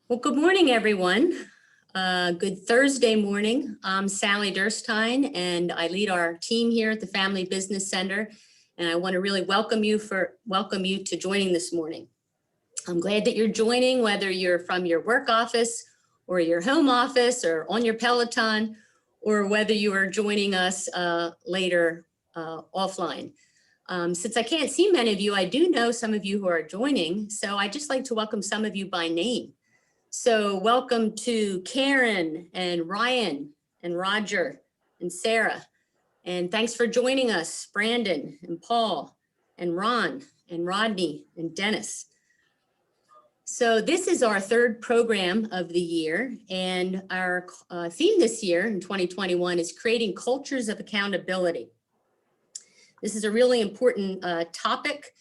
Well, good morning, everyone. Good Thursday morning. I'm Sally Durstein, and I lead our team here at the Family Business Center. And I want to really welcome you to joining this morning. I'm glad that you're joining, whether you're from your work office or your home office or on your Peloton, or whether you are joining us later offline. Since I can't see many of you, I do know some of you who are joining, so I'd just like to welcome some of you by name. So welcome to Karen and Ryan and Roger and Sarah. And thanks for joining us, Brandon and Paul and Ron and Rodney and Dennis. So this is our third program of the year, and our theme this year in 2021 is creating cultures of accountability. This is a really important topic,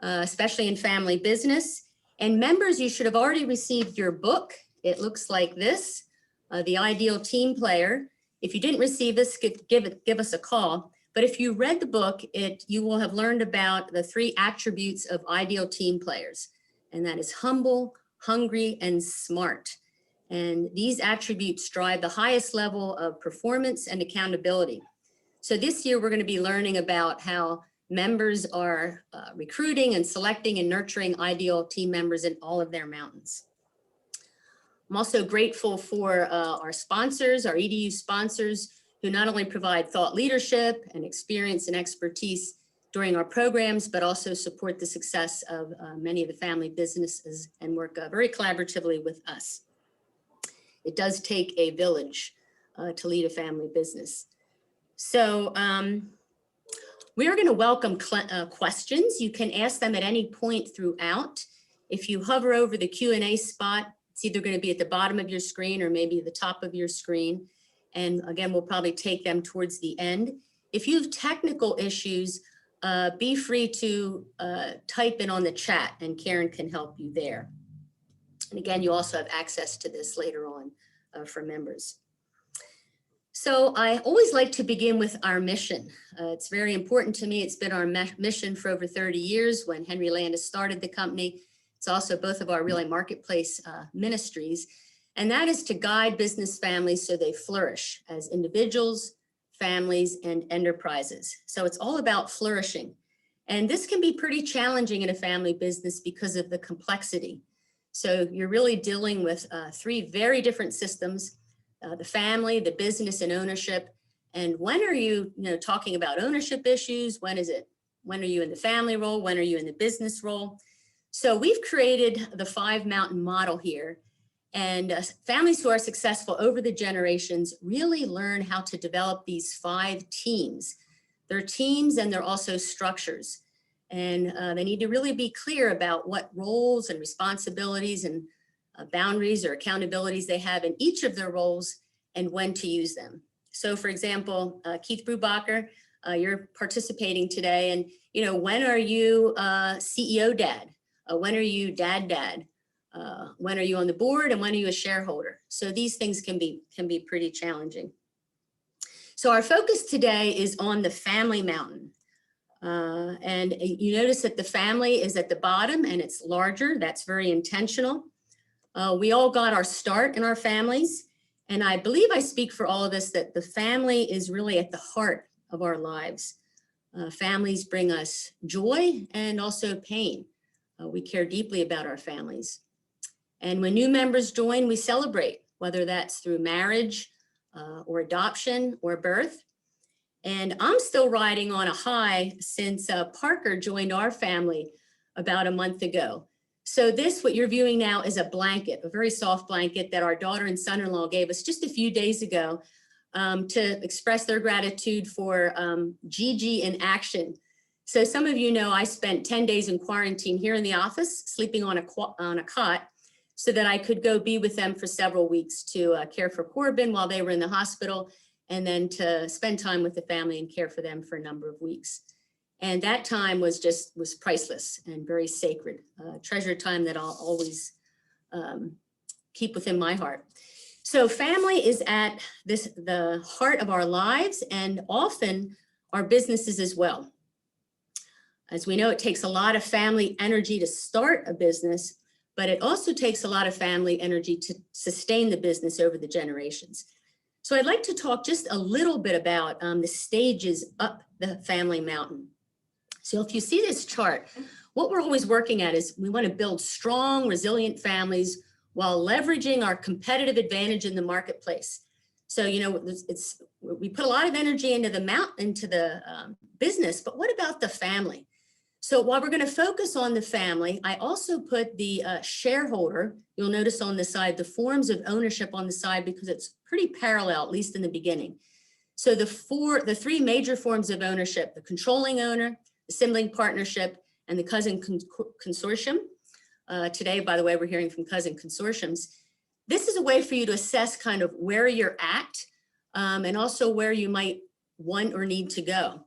especially in family business. And members, you should have already received your book. It looks like this, The Ideal Team Player. If you didn't receive this, give us a call. But if you read the book, you will have learned about the 3 attributes of ideal team players. And that is humble, hungry, and smart. And these attributes drive the highest level of performance and accountability. So this year, we're going to be learning about how members are recruiting and selecting and nurturing ideal team members in all of their mountains. I'm also grateful for our sponsors, our EDU sponsors, who not only provide thought leadership and experience and expertise during our programs, but also support the success of many of the family businesses and work very collaboratively with us. It does take a village to lead a family business. So we are going to welcome questions. You can ask them at any point throughout. If you hover over the Q&A spot, it's either going to be at the bottom of your screen or maybe the top of your screen. And again, we'll probably take them towards the end. If you have technical issues, be free to type in on the chat and Karen can help you there. And again, you also have access to this later on for members. So I always like to begin with our mission. It's very important to me. It's been our mission for over 30 years when Henry Landis started the company. It's also both of our really marketplace ministries. And that is to guide business families so they flourish as individuals, families, and enterprises. So it's all about flourishing. And this can be pretty challenging in a family business because of the complexity. So you're really dealing with 3 very different systems. The family, the business, and ownership. And when are you, talking about ownership issues? When are you in the family role? When are you in the business role? So we've created the 5 mountain model here. And families who are successful over the generations really learn how to develop these 5 teams. They're teams and they're also structures. And they need to really be clear about what roles and responsibilities and boundaries or accountabilities they have in each of their roles and when to use them. So for example, Keith Brubacher, you're participating today, and when are you CEO dad? When are you dad? When are you on the board, and when are you a shareholder? So these things can be pretty challenging. So our focus today is on the family mountain. And you notice that the family is at the bottom and it's larger. That's very intentional. We all got our start in our families, and I believe I speak for all of us that the family is really at the heart of our lives. Families bring us joy and also pain. We care deeply about our families. And when new members join, we celebrate, whether that's through marriage or adoption or birth. And I'm still riding on a high since Parker joined our family about a month ago. So what you're viewing now is a blanket, a very soft blanket that our daughter and son-in-law gave us just a few days ago to express their gratitude for Gigi in action. So some of you know I spent 10 days in quarantine here in the office, sleeping on a cot, so that I could go be with them for several weeks to care for Corbin while they were in the hospital, and then to spend time with the family and care for them for a number of weeks. And that time was priceless and very sacred, treasure time that I'll always keep within my heart. So family is at the heart of our lives and often our businesses as well. As we know, it takes a lot of family energy to start a business, but it also takes a lot of family energy to sustain the business over the generations. So I'd like to talk just a little bit about the stages up the family mountain. So if you see this chart, what we're always working at is we want to build strong, resilient families while leveraging our competitive advantage in the marketplace. So, you know, we put a lot of energy into the business, but what about the family? So while we're going to focus on the family, I also put the shareholder, you'll notice on the side, the forms of ownership on the side, because it's pretty parallel, at least in the beginning. So the three major forms of ownership, the controlling owner, the sibling partnership, and the cousin consortium. Today, by the way, we're hearing from cousin consortiums. This is a way for you to assess kind of where you're at and also where you might want or need to go.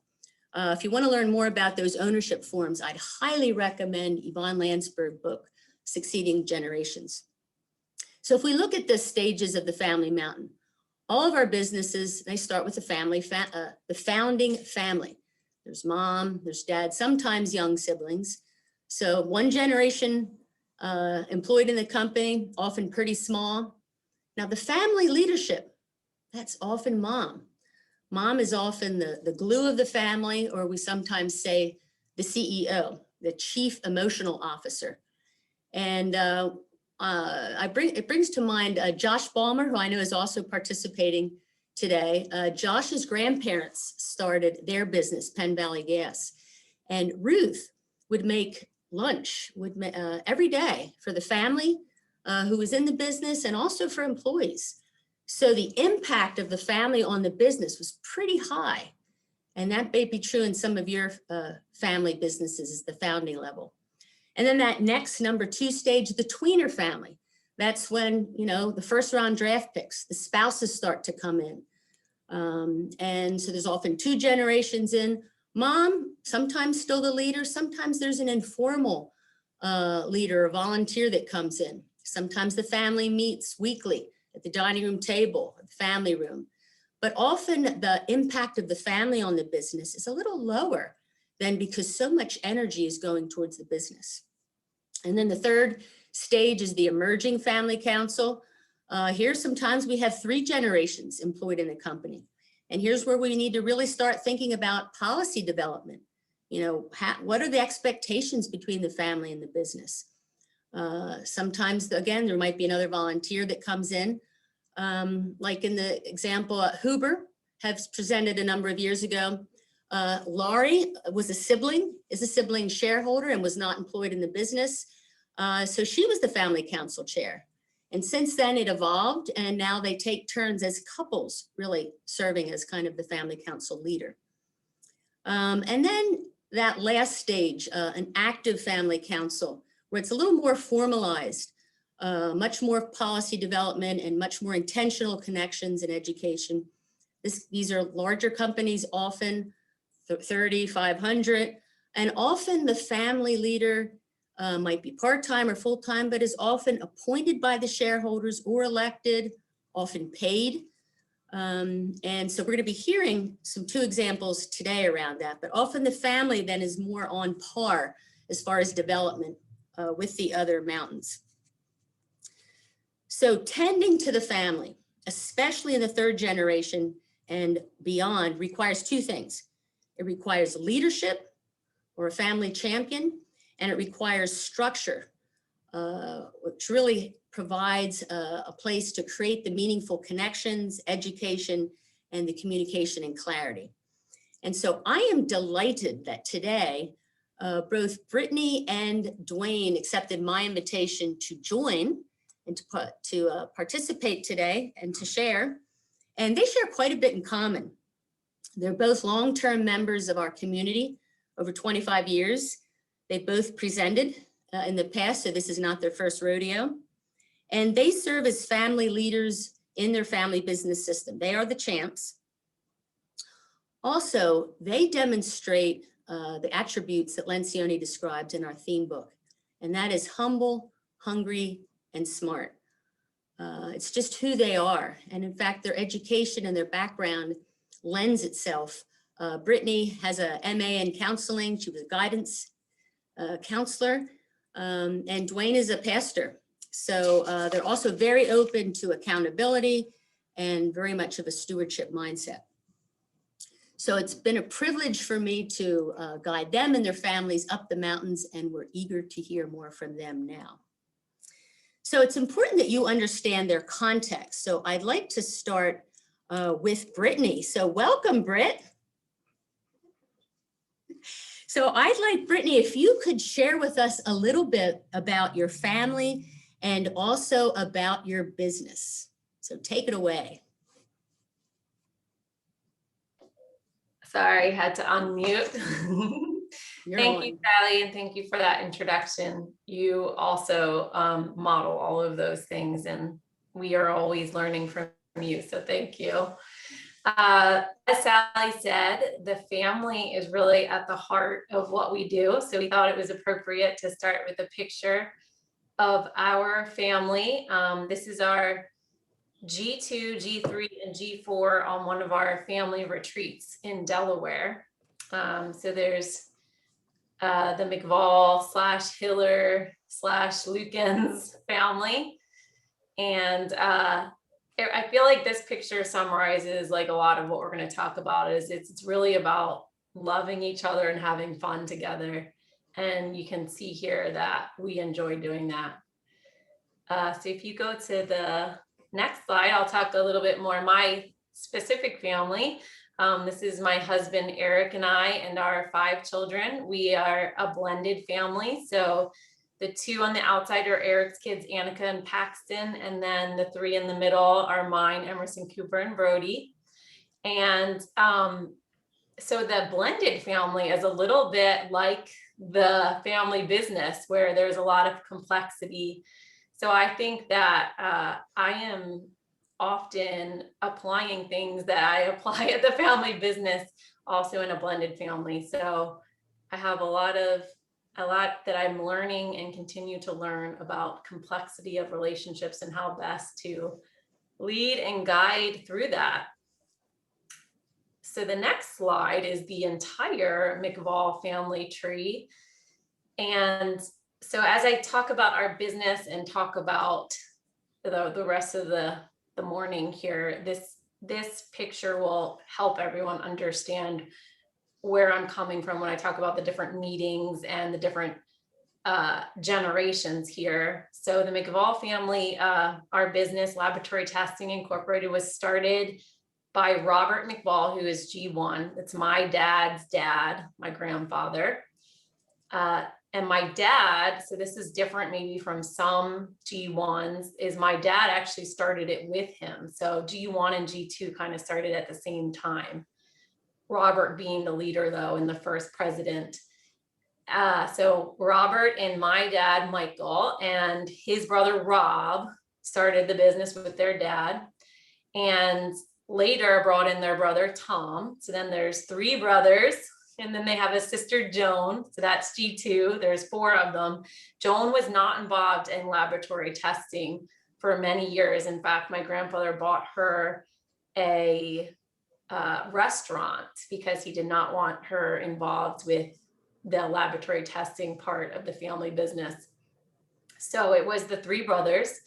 If you want to learn more about those ownership forms, I'd highly recommend Yvonne Landsberg's book, Succeeding Generations. So if we look at the stages of the family mountain, all of our businesses, they start with the founding family. There's mom, there's dad, sometimes young siblings. So one generation employed in the company, often pretty small. Now the family leadership, that's often mom. Mom is often the glue of the family, or we sometimes say the CEO, the chief emotional officer. And it brings to mind Josh Ballmer, who I know is also participating today. Josh's grandparents started their business, Penn Valley Gas. And Ruth would make lunch every day for the family who was in the business and also for employees. So the impact of the family on the business was pretty high. And that may be true in some of your family businesses, is the founding level. And then that next number 2 stage, the tweener family. That's when, you know, the first round draft picks, the spouses start to come in. And so there's often 2 generations in. Mom, sometimes still the leader. Sometimes there's an informal leader or volunteer that comes in. Sometimes the family meets weekly at the dining room table, the family room. But often the impact of the family on the business is a little lower than because so much energy is going towards the business. And then the third stage is the emerging family council. Here, sometimes we have 3 generations employed in the company. And here's where we need to really start thinking about policy development. You know, what are the expectations between the family and the business? Sometimes, again, there might be another volunteer that comes in. Like in the example, Huber has presented a number of years ago. Laurie is a sibling shareholder and was not employed in the business. So she was the family council chair. And since then it evolved, and now they take turns as couples really serving as kind of the family council leader. And then that last stage, an active family council, where it's a little more formalized, much more policy development and much more intentional connections and education. These are larger companies, often 30, 500, and often the family leader might be part-time or full-time, but is often appointed by the shareholders or elected, often paid. And so we're going to be hearing 2 examples today around that, but often the family then is more on par as far as development with the other mountains. So tending to the family, especially in the 3rd generation and beyond, requires 2 things. It requires leadership or a family champion, and it requires structure, which really provides a place to create the meaningful connections, education, and the communication and clarity. And so I am delighted that today, both Brittany and Dwayne accepted my invitation to join and to participate today and to share. And they share quite a bit in common. They're both long-term members of our community, over 25 years. They both presented in the past, so this is not their first rodeo. And they serve as family leaders in their family business system. They are the champs. Also, they demonstrate the attributes that Lencioni describes in our theme book, and that is humble, hungry, and smart. It's just who they are. And in fact, their education and their background lends itself. Brittany has a MA in counseling. She was a guidance counselor. And Dwayne is a pastor. So they're also very open to accountability and very much of a stewardship mindset. So it's been a privilege for me to guide them and their families up the mountains, and we're eager to hear more from them now. So it's important that you understand their context. So I'd like to start with Brittany. So welcome, Britt. So I'd like, Brittany, if you could share with us a little bit about your family and also about your business. So take it away. Sorry, had to unmute. Thank you, Sally, and thank you for that introduction. You also model all of those things, and we are always learning from you, so thank you. As Sally said, the family is really at the heart of what we do, so we thought it was appropriate to start with a picture of our family. This is our G2, G3, and G4 on one of our family retreats in Delaware. So there's the McVall / Hiller / Lukens family. And I feel like this picture summarizes like a lot of what we're going to talk about. It's really about loving each other and having fun together. And you can see here that we enjoy doing that. So if you go to the next slide, I'll talk a little bit more my specific family. This is my husband, Eric, and I, and our 5 children. We are a blended family. So the 2 on the outside are Eric's kids, Annika and Paxton. And then the 3 in the middle are mine, Emerson, Cooper, and Brody. And so the blended family is a little bit like the family business where there's a lot of complexity. So I think that I am often applying things that I apply at the family business also in a blended family. So I have a lot that I'm learning and continue to learn about complexity of relationships and how best to lead and guide through that. So the next slide is the entire McVall family tree. And so as I talk about our business and talk about the rest of the morning here, this picture will help everyone understand where I'm coming from when I talk about the different meetings and the different generations here. So the McVall family, our business, Laboratory Testing Incorporated, was started by Robert McVall, who is G1. It's my dad's dad, my grandfather. And my dad, so this is different maybe from some G1s, is my dad actually started it with him. So G1 and G2 kind of started at the same time. Robert being the leader though, and the first president. So Robert and my dad, Michael, and his brother, Rob, started the business with their dad. And later brought in their brother, Tom. So then there's 3 brothers. And then they have a sister, Joan. So that's G2. There's 4 of them. Joan was not involved in laboratory testing for many years. In fact, my grandfather bought her a restaurant because he did not want her involved with the laboratory testing part of the family business. So it was the 3 brothers.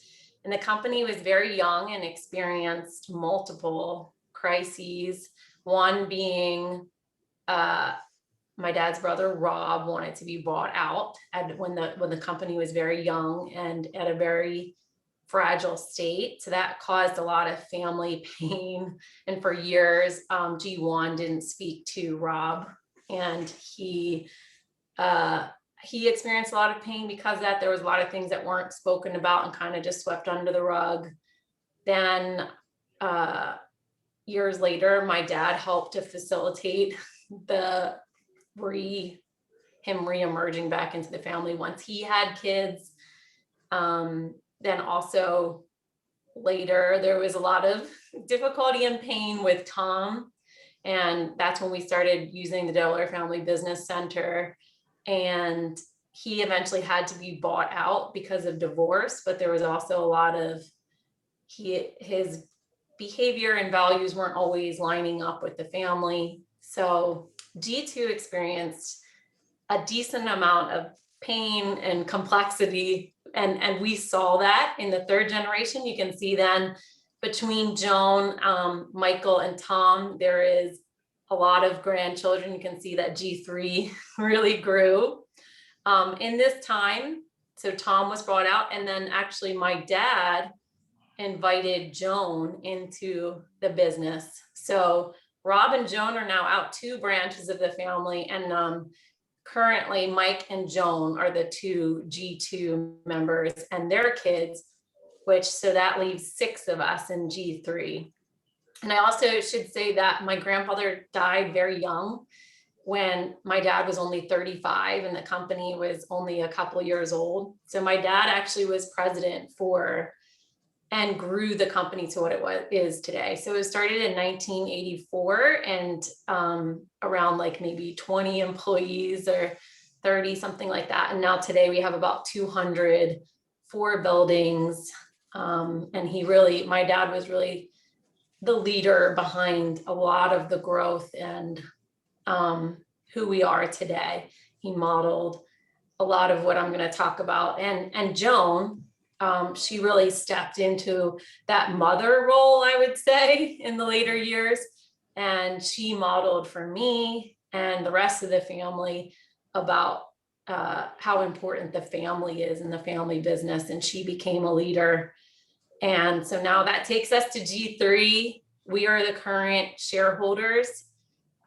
And the company was very young and experienced multiple crises. One being my dad's brother Rob wanted to be bought out when the company was very young and at a very fragile state. So that caused a lot of family pain. And for years, G1 didn't speak to Rob, and he experienced a lot of pain because of that. There was a lot of things that weren't spoken about and kind of just swept under the rug. Then years later, my dad helped to facilitate him re-emerging back into the family once he had kids. Then also later, there was a lot of difficulty and pain with Tom. And that's when we started using the Delaware Family Business Center. And he eventually had to be bought out because of divorce, but there was also a lot of his behavior and values weren't always lining up with the family. So G2 experienced a decent amount of pain and complexity. And we saw that in the third generation. You can see then between Joan, Michael, and Tom, there is a lot of grandchildren. You can see that G3 really grew in this time. So Tom was brought out, and then actually my dad invited Joan into the business. So Rob and Joan are now out 2 branches of the family, and currently Mike and Joan are the 2 G2 members and their kids, so that leaves 6 of us in G3. And I also should say that my grandfather died very young, when my dad was only 35 and the company was only a couple years old. So my dad actually was president and grew the company to what it is today. So it started in 1984 and around like maybe 20 employees or 30, something like that. And now today we have about 200, 4 buildings. And my dad was really the leader behind a lot of the growth and who we are today. He modeled a lot of what I'm going to talk about. And Joan, she really stepped into that mother role, I would say, in the later years. And she modeled for me and the rest of the family about how important the family is in the family business. And she became a leader. And so now that takes us to G3. We are the current shareholders.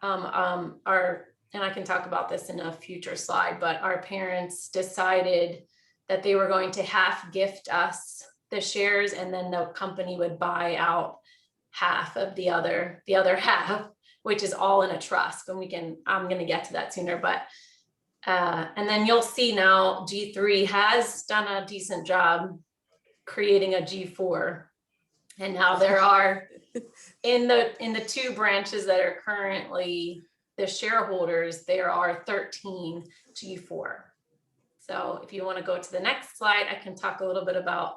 And I can talk about this in a future slide, but our parents decided that they were going to half gift us the shares, and then the company would buy out half of the other half, which is all in a trust. And I'm going to get to that sooner, but and then you'll see now G3 has done a decent job creating a G4. And now there are in the 2 branches that are currently the shareholders, there are 13 G4. So if you want to go to the next slide, I can talk a little bit about,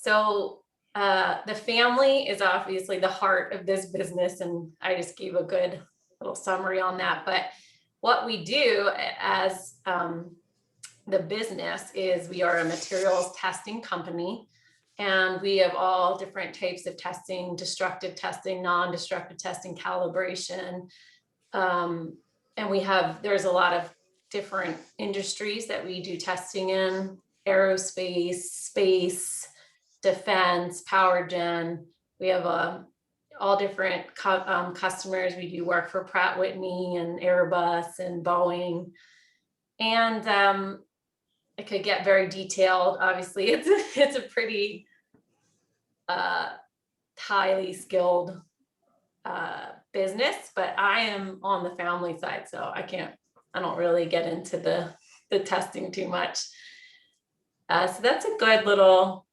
the family is obviously the heart of this business. And I just gave a good little summary on that. But what we do as the business is we are a materials testing company. And we have all different types of testing: destructive testing, non-destructive testing, calibration. And there's a lot of different industries that we do testing in: aerospace, space, defense, power gen. We have all different customers. We do work for Pratt Whitney and Airbus and Boeing. And it could get very detailed. Obviously, it's a pretty highly skilled business, but I am on the family side, so I don't really get into the testing too much. So that's a good little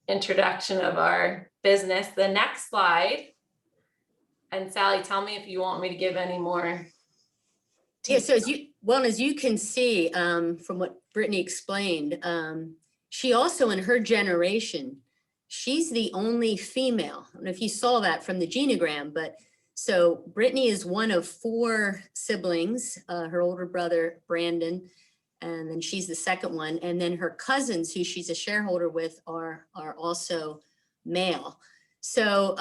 introduction of our business. The next slide, and Sally, tell me if you want me to give any more. Yeah, so as you can see from what Brittany explained, she also, in her generation, she's the only female. I don't know if you saw that from the genogram, but so Brittany is one of 4 siblings, her older brother, Brandon, and then she's the second one. And then her cousins, who she's a shareholder with, are also male. So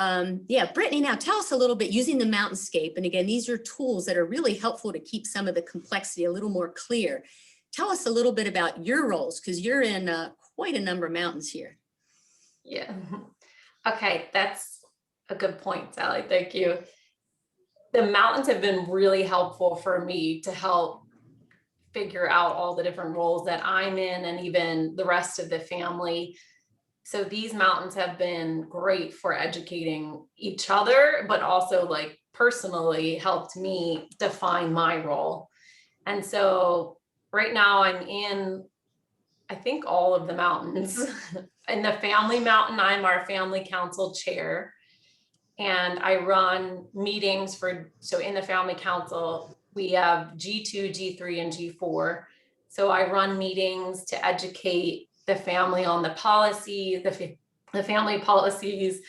yeah, Brittany, now tell us a little bit using the mountainscape. And again, these are tools that are really helpful to keep some of the complexity a little more clear. Tell us a little bit about your roles, because you're in quite a number of mountains here. Yeah. Okay, that's a good point, Sally. Thank you. The mountains have been really helpful for me to help figure out all the different roles that I'm in, and even the rest of the family. So these mountains have been great for educating each other, but also like personally helped me define my role. And so right now I'm in, I think, all of the mountains. In the family mountain, I'm our family council chair. And I run meetings so in the family council, we have G2, G3, and G4. So I run meetings to educate the family on the policy, the family policies,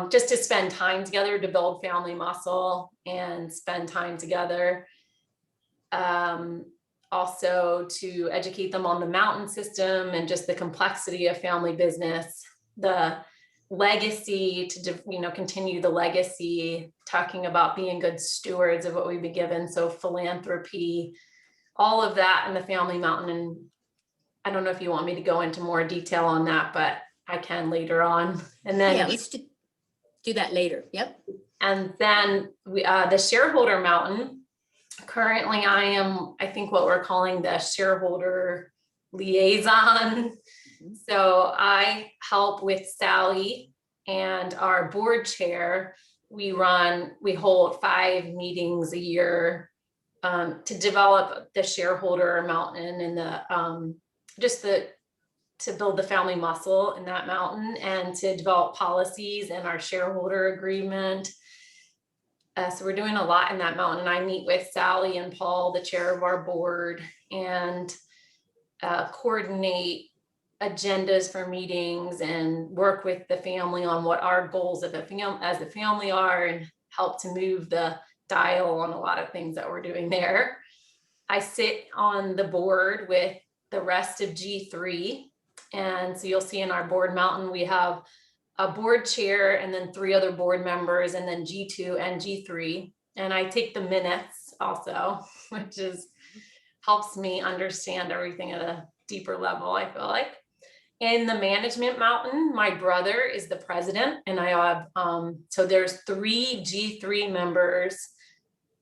just to spend time together to build family muscle and spend time together. also to educate them on the mountain system and just the complexity of family business, the legacy to, continue the legacy, talking about being good stewards of what we've been given. So philanthropy, all of that in the family mountain. And I don't know if you want me to go into more detail on that, but I can later on. And then yeah, let's do that later. Yep. And then the shareholder mountain. Currently, I think what we're calling the shareholder liaison. So I help with Sally and our board chair. We hold 5 meetings a year to develop the shareholder mountain and to build the family muscle in that mountain and to develop policies and our shareholder agreement. So we're doing a lot in that mountain. I meet with Sally and Paul, the chair of our board, and coordinate agendas for meetings and work with the family on what our goals as a family are and help to move the dial on a lot of things that we're doing there. I sit on the board with the rest of G3. And so you'll see in our board mountain, we have a board chair and then 3 other board members and then G2 and G3. And I take the minutes also, which helps me understand everything at a deeper level, I feel like. In the management mountain, my brother is the president and I have, so there's 3 G3 members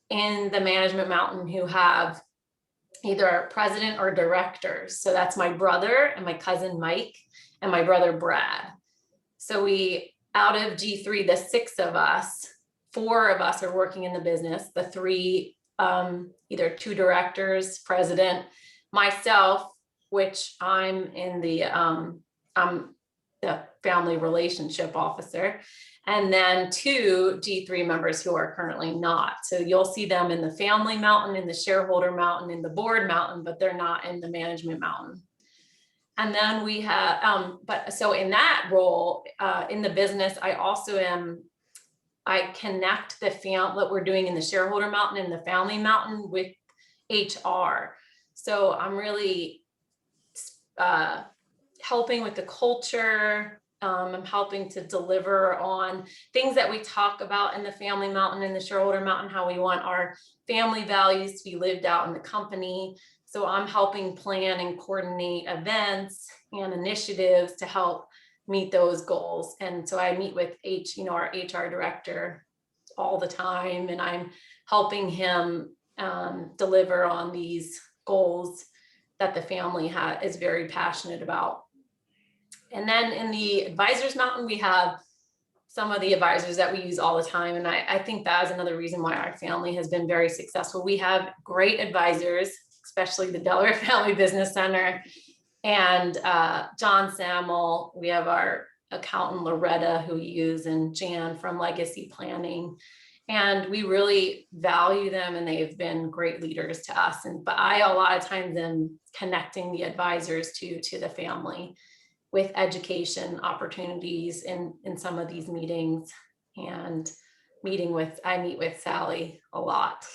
in the management mountain who have either president or directors. So that's my brother and my cousin Mike and my brother Brad. So out of G3, the 6 of us, 4 of us are working in the business. The 3, either 2 directors, president, myself, which I'm the family relationship officer, and then 2 G3 members who are currently not. So you'll see them in the family mountain, in the shareholder mountain, in the board mountain, but they're not in the management mountain. And then we have, so in that role, in the business, I connect what we're doing in the shareholder mountain and the family mountain with HR. So I'm really helping with the culture. I'm helping to deliver on things that we talk about in the family mountain and the shareholder mountain, how we want our family values to be lived out in the company. So I'm helping plan and coordinate events and initiatives to help meet those goals. And so I meet with our HR director all the time, and I'm helping him deliver on these goals that the family is very passionate about. And then in the advisors mountain, we have some of the advisors that we use all the time. And I think that is another reason why our family has been very successful. We have great advisors, especially the Delaware Family Business Center and John Samuel. We have our accountant Loretta who we use, and Jan from Legacy Planning. And we really value them, and they've been great leaders to us. But I, a lot of times, am connecting the advisors to the family with education opportunities in some of these meetings, and I meet with Sally a lot.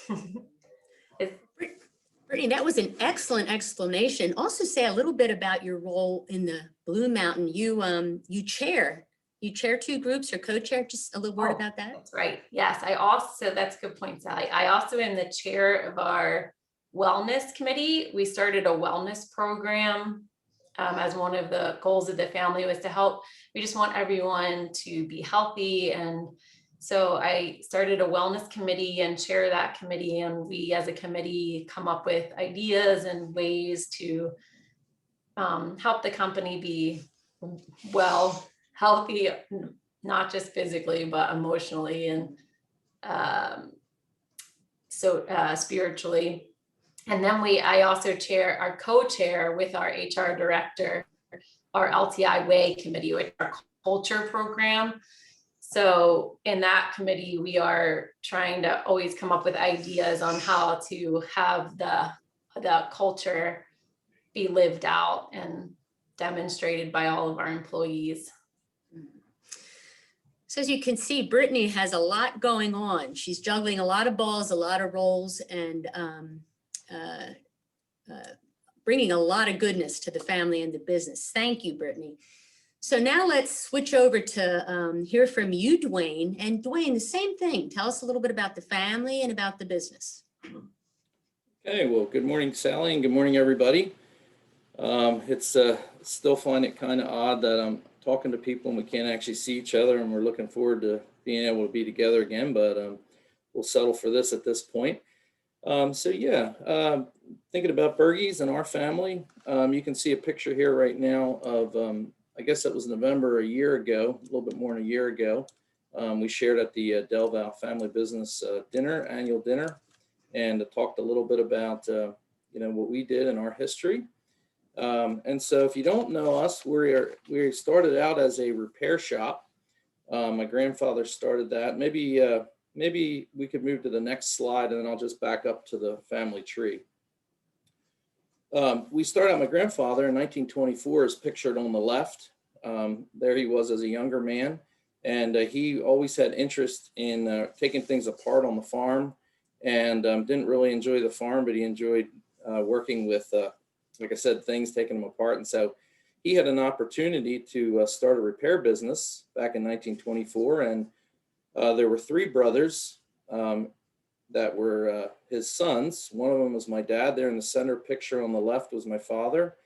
Brittany, that was an excellent explanation. Also say a little bit about your role in the Blue Mountain. You chair 2 groups or co-chair, just a little word about that. That's right. Yes, that's a good point, Sally. I also am the chair of our wellness committee. We started a wellness program as one of the goals of the family was to help. We just want everyone to be healthy. And so I started a wellness committee and chair that committee. And we as a committee come up with ideas and ways to help the company be well, healthy, not just physically, but emotionally and spiritually. And then I also co-chair with our HR director, our LTI Way committee, which is our culture program. So in that committee, we are trying to always come up with ideas on how to have the culture be lived out and demonstrated by all of our employees. So as you can see, Brittany has a lot going on. She's juggling a lot of balls, a lot of roles, and bringing a lot of goodness to the family and the business. Thank you, Brittany. So now let's switch over to hear from you, Dwayne. And Dwayne, the same thing. Tell us a little bit about the family and about the business. Okay, well, good morning, Sally, and good morning, everybody. It's still find it kind of odd that I'm talking to people and we can't actually see each other, and we're looking forward to being able to be together again, but we'll settle for this at this point. Thinking about Bergies and our family, you can see a picture here right now of, I guess that was November a year ago, a little bit more than a year ago. We shared at the Del Val Family Business annual dinner, and talked a little bit about what we did in our history. And so if you don't know us, we started out as a repair shop. My grandfather started that. Maybe we could move to the next slide, and then I'll just back up to the family tree. We started out, my grandfather in 1924 is pictured on the left. There he was as a younger man, and he always had interest in taking things apart on the farm, and didn't really enjoy the farm, but he enjoyed working with, like I said, things, taking them apart. And so he had an opportunity to start a repair business back in 1924, and there were three brothers that were his sons. One of them was my dad. There in the center picture on the left was my father.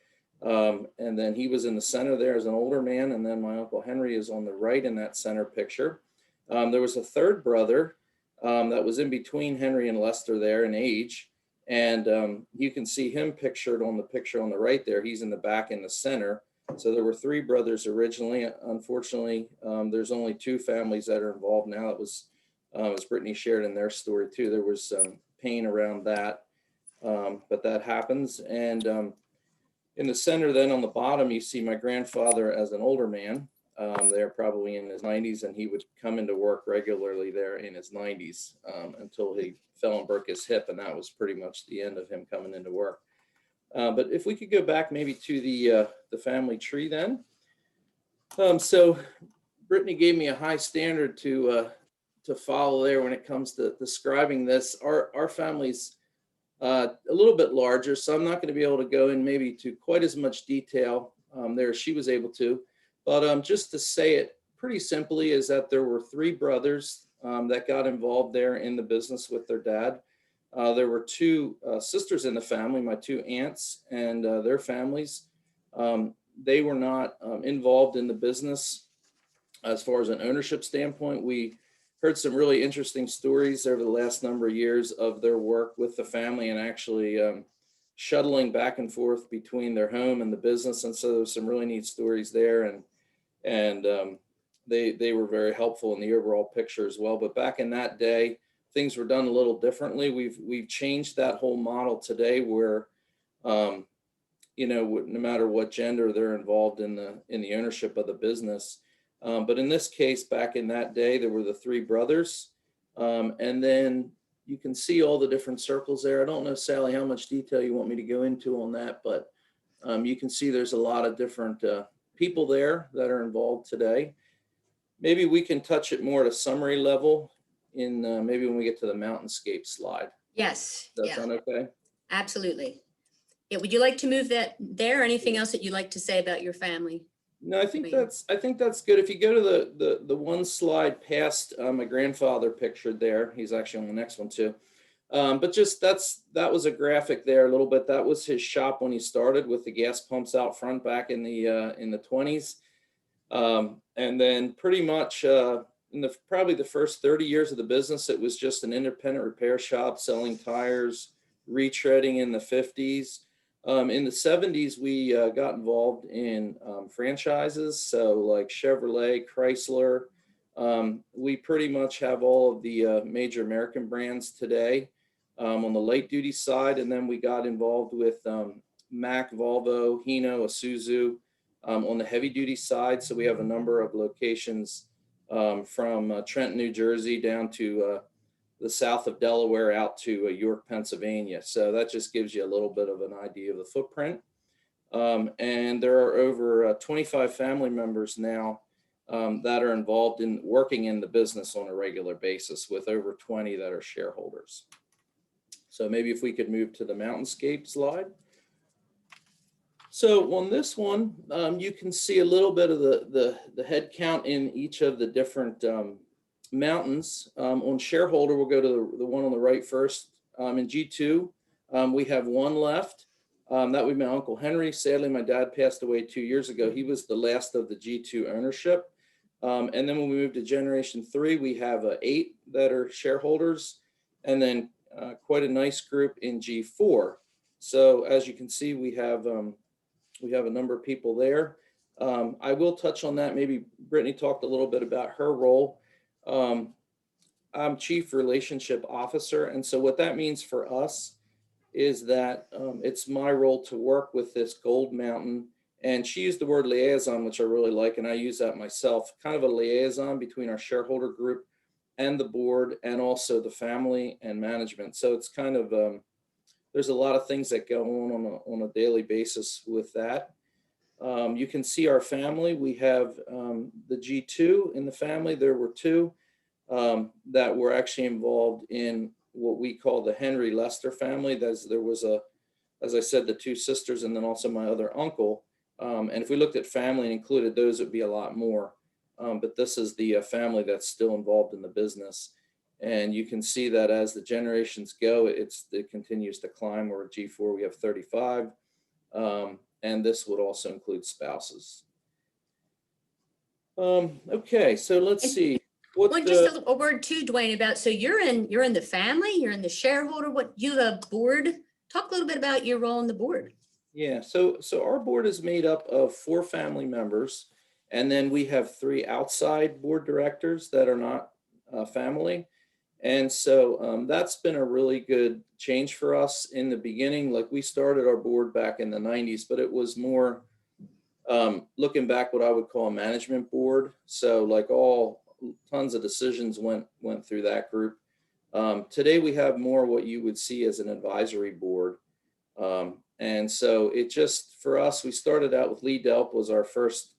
And then he was in the center there as an older man. And then my Uncle Henry is on the right in that center picture. There was a third brother that was in between Henry and Lester there in age. And you can see him pictured on the picture on the right there. He's in the back in the center. So there were three brothers originally. Unfortunately, there's only two families that are involved now. It was, as Brittany shared in their story too, there was some pain around that, but that happens. And in the center then on the bottom, you see my grandfather as an older man. They're probably in his 90s, and he would come into work regularly there in his 90s until he fell and broke his hip, and that was pretty much the end of him coming into work. But if we could go back maybe to the family tree then. So Brittany gave me a high standard to follow there when it comes to describing this. Our family's a little bit larger, so I'm not going to be able to go in maybe to quite as much detail there as she was able to. But just to say it pretty simply is that there were three brothers that got involved there in the business with their dad. There were two sisters in the family, my two aunts and their families. They were not involved in the business as far as an ownership standpoint. We heard some really interesting stories over the last number of years of their work with the family and actually shuttling back and forth between their home and the business. And so there's some really neat stories there. And they were very helpful in the overall picture as well. But back in that day, things were done a little differently. We've changed that whole model today where, no matter what gender they're involved in the ownership of the business. But in this case, back in that day, there were the three brothers. And then you can see all the different circles there. I don't know, Sally, how much detail you want me to go into on that, but you can see there's a lot of different people there that are involved today. Maybe we can touch it more at a summary level in maybe when we get to the mountainscape slide. Yes. Does that sound okay? Absolutely. Yeah. Would you like to move that there? Anything else that you'd like to say about your family? No, I think that's good. If you go to the one slide past my grandfather pictured there, he's actually on the next one too. But just that was a graphic there a little bit. That was his shop when he started with the gas pumps out front back in the 20s. And then pretty much in probably the first 30 years of the business, it was just an independent repair shop selling tires, retreading in the 50s. In the 70s, we got involved in franchises. So like Chevrolet, Chrysler. We pretty much have all of the major American brands today on the light duty side. And then we got involved with Mack, Volvo, Hino, Isuzu on the heavy duty side. So we have a number of locations from Trenton, New Jersey down to the south of Delaware out to York, Pennsylvania. So that just gives you a little bit of an idea of the footprint. And there are over 25 family members now that are involved in working in the business on a regular basis, with over 20 that are shareholders. So maybe if we could move to the mountainscape slide. So on this one, you can see a little bit of the head count in each of the different mountains. On shareholder, we'll go to the one on the right first. In G2, we have one left. That would be my Uncle Henry. Sadly, my dad passed away 2 years ago. He was the last of the G2 ownership. And then when we move to generation 3, we have 8 that are shareholders, and then quite a nice group in G4. So as you can see, we have a number of people there. I will touch on that. Maybe Brittany talked a little bit about her role. I'm Chief Relationship Officer. And so what that means for us is that it's my role to work with this Gold Mountain. And she used the word liaison, which I really like, and I use that myself, kind of a liaison between our shareholder group and the board, and also the family and management. So it's kind of, there's a lot of things that go on a daily basis with that. You can see our family. We have the G2 in the family. There were 2 that were actually involved in what we call the Henry Lester family. There was as I said, the 2 sisters, and then also my other uncle. And if we looked at family and included those, it would be a lot more. But this is the family that's still involved in the business. And you can see that as the generations go, it continues to climb. We're at G4, we have 35. And this would also include spouses. Okay, so let's see. Just a word too, Dwayne, about, so you're in the family, you're in the shareholder, the board. Talk a little bit about your role on the board. Yeah, so our board is made up of 4 family members, and then we have 3 outside board directors that are not family. And so that's been a really good change for us in the beginning. Like, we started our board back in the 90s, but it was more looking back, what I would call a management board. So like tons of decisions went through that group. Today we have more what you would see as an advisory board. And so it just, for us, we started out with Lee Delp was our first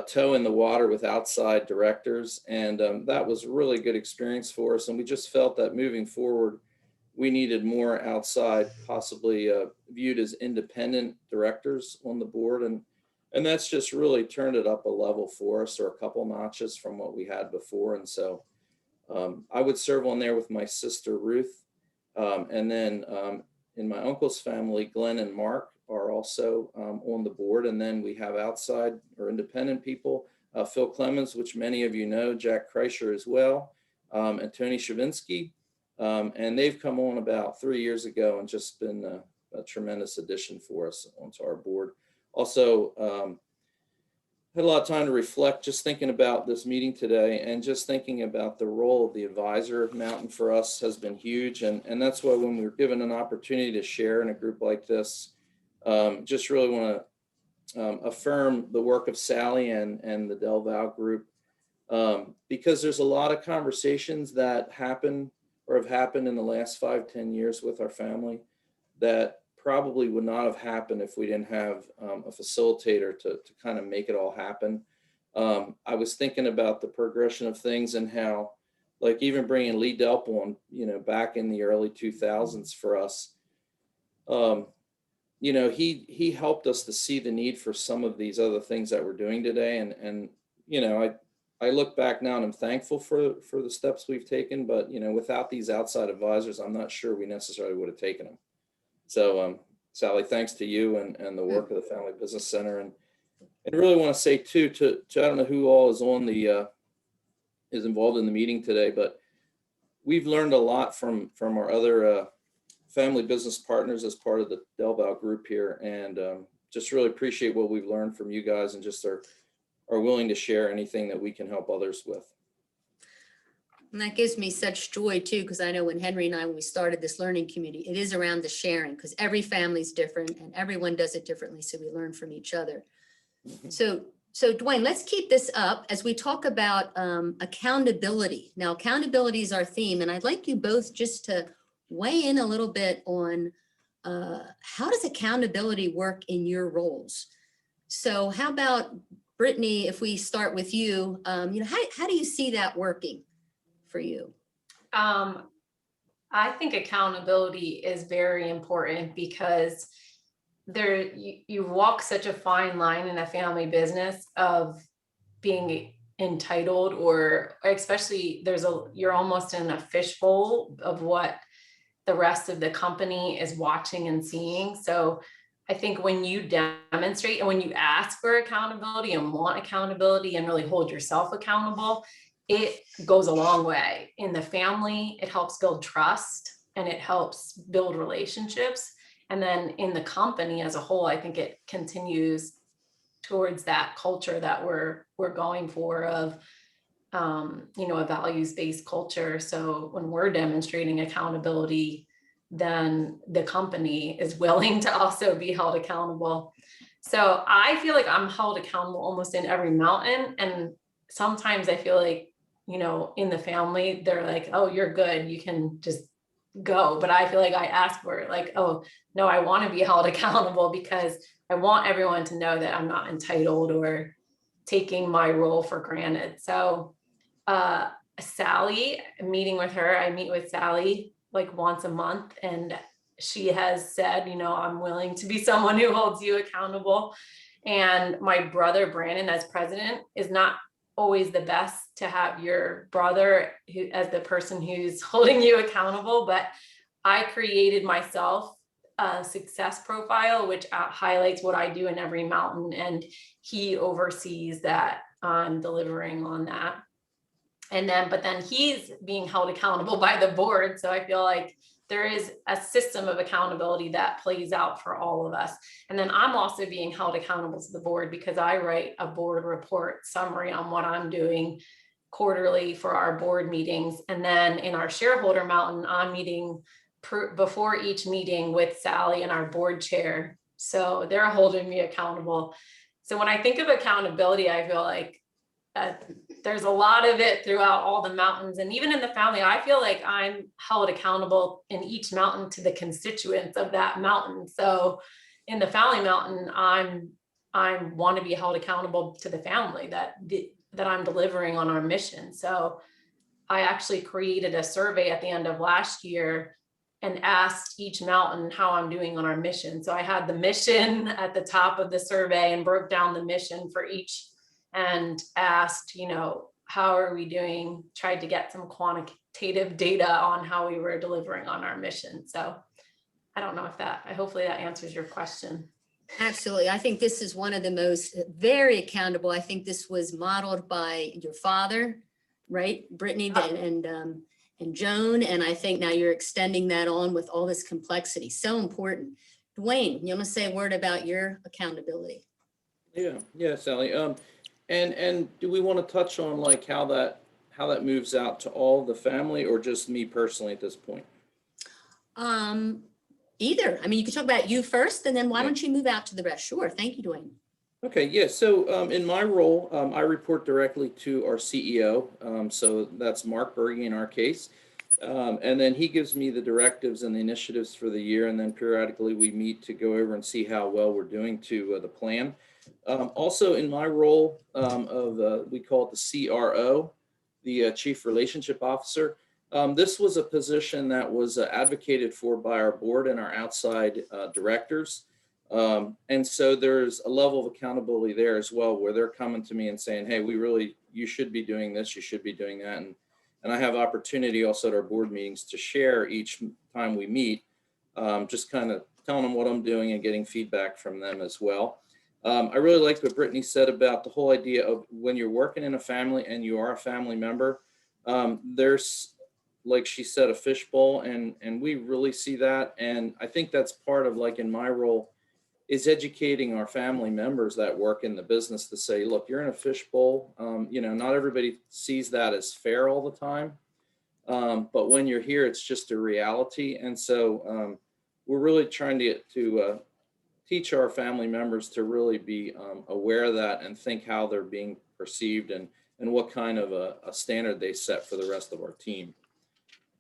toe in the water with outside directors. And that was a really good experience for us. And we just felt that moving forward, we needed more outside, possibly viewed as independent directors on the board. And that's just really turned it up a level for us, or a couple notches from what we had before. And so I would serve on there with my sister, Ruth. And then in my uncle's family, Glenn and Mark are also on the board. And then we have outside or independent people, Phil Clemens, which many of you know, Jack Kreischer as well, and Tony Shavinsky. And they've come on about 3 years ago and just been a tremendous addition for us onto our board. Also, had a lot of time to reflect, just thinking about this meeting today, and just thinking about the role of the advisor mountain for us has been huge. And that's why when we were given an opportunity to share in a group like this, just really want to affirm the work of Sally and the Del Val group, because there's a lot of conversations that happen or have happened in the last 5-10 years with our family that probably would not have happened if we didn't have a facilitator to kind of make it all happen. I was thinking about the progression of things and how, like, even bringing Lee Delp on, back in the early 2000s for us, he helped us to see the need for some of these other things that we're doing today. And I look back now and I'm thankful for the steps we've taken, but, without these outside advisors, I'm not sure we necessarily would have taken them. So, Sally, thanks to you and the work of the Family Business Center. And I really want to say too, to I don't know who all is on is involved in the meeting today, but we've learned a lot from our other family business partners as part of the Del Val group here, and just really appreciate what we've learned from you guys, and just are willing to share anything that we can help others with. And that gives me such joy too, because I know when Henry and I, when we started this learning community, it is around the sharing, because every family's different and everyone does it differently. So we learn from each other. Mm-hmm. So Dwayne, let's keep this up as we talk about accountability. Now, accountability is our theme, and I'd like you both just to weigh in a little bit on how does accountability work in your roles? So how about Brittany, if we start with you, how do you see that working for you? I think accountability is very important, because you walk such a fine line in a family business of being entitled, or especially you're almost in a fishbowl of what the rest of the company is watching and seeing. So I think when you demonstrate and when you ask for accountability and want accountability and really hold yourself accountable, it goes a long way in the family. It helps build trust and it helps build relationships. And then in the company as a whole, I think it continues towards that culture that we're going for of, a values-based culture. So when we're demonstrating accountability, then the company is willing to also be held accountable. So I feel like I'm held accountable almost in every mountain. And sometimes I feel like, in the family, they're like, oh, you're good, you can just go. But I feel like I ask for it, like, oh, no, I want to be held accountable because I want everyone to know that I'm not entitled or taking my role for granted. So Sally, meeting with her, I meet with Sally like once a month, and she has said, I'm willing to be someone who holds you accountable. And my brother, Brandon, as president, is not always the best to have your brother as the person who's holding you accountable, but I created myself a success profile, which highlights what I do in every mountain, and he oversees that I'm delivering on that. But then he's being held accountable by the board. So I feel like there is a system of accountability that plays out for all of us. And then I'm also being held accountable to the board because I write a board report summary on what I'm doing quarterly for our board meetings. And then in our shareholder mountain, I'm meeting before each meeting with Sally and our board chair. So they're holding me accountable. So when I think of accountability, I feel like there's a lot of it throughout all the mountains. And even in the family, I feel like I'm held accountable in each mountain to the constituents of that mountain. So in the family mountain, I want to be held accountable to the family that I'm delivering on our mission. So I actually created a survey at the end of last year and asked each mountain how I'm doing on our mission. So I had the mission at the top of the survey and broke down the mission for each and asked, how are we doing? Tried to get some quantitative data on how we were delivering on our mission. So I don't know hopefully that answers your question. Absolutely. I think this is one of the most very accountable. I think this was modeled by your father, right? Brittany and Joan. And I think now you're extending that on with all this complexity. So important. Dwayne, you want to say a word about your accountability? Yeah, Sally. And do we want to touch on like how that moves out to all the family or just me personally at this point? Either. I mean, you can talk about you first, and then why don't you move out to the rest? Sure. Thank you, Dwayne. Okay, yeah. So in my role, I report directly to our CEO. So that's Mark Berge in our case. And then he gives me the directives and the initiatives for the year. And then periodically we meet to go over and see how well we're doing to the plan. Also in my role we call it the CRO, the Chief Relationship Officer. This was a position that was advocated for by our board and our outside directors. And so there's a level of accountability there as well, where they're coming to me and saying, hey, you should be doing this, you should be doing that. And I have opportunity also at our board meetings to share each time we meet, just kind of telling them what I'm doing and getting feedback from them as well. I really liked what Brittany said about the whole idea of when you're working in a family and you are a family member, there's, like she said, a fishbowl, and we really see that. And I think that's part of, like in my role, is educating our family members that work in the business to say, look, you're in a fishbowl. Not everybody sees that as fair all the time. But when you're here, it's just a reality. And so we're really trying to teach our family members to really be aware of that and think how they're being perceived and what kind of a standard they set for the rest of our team.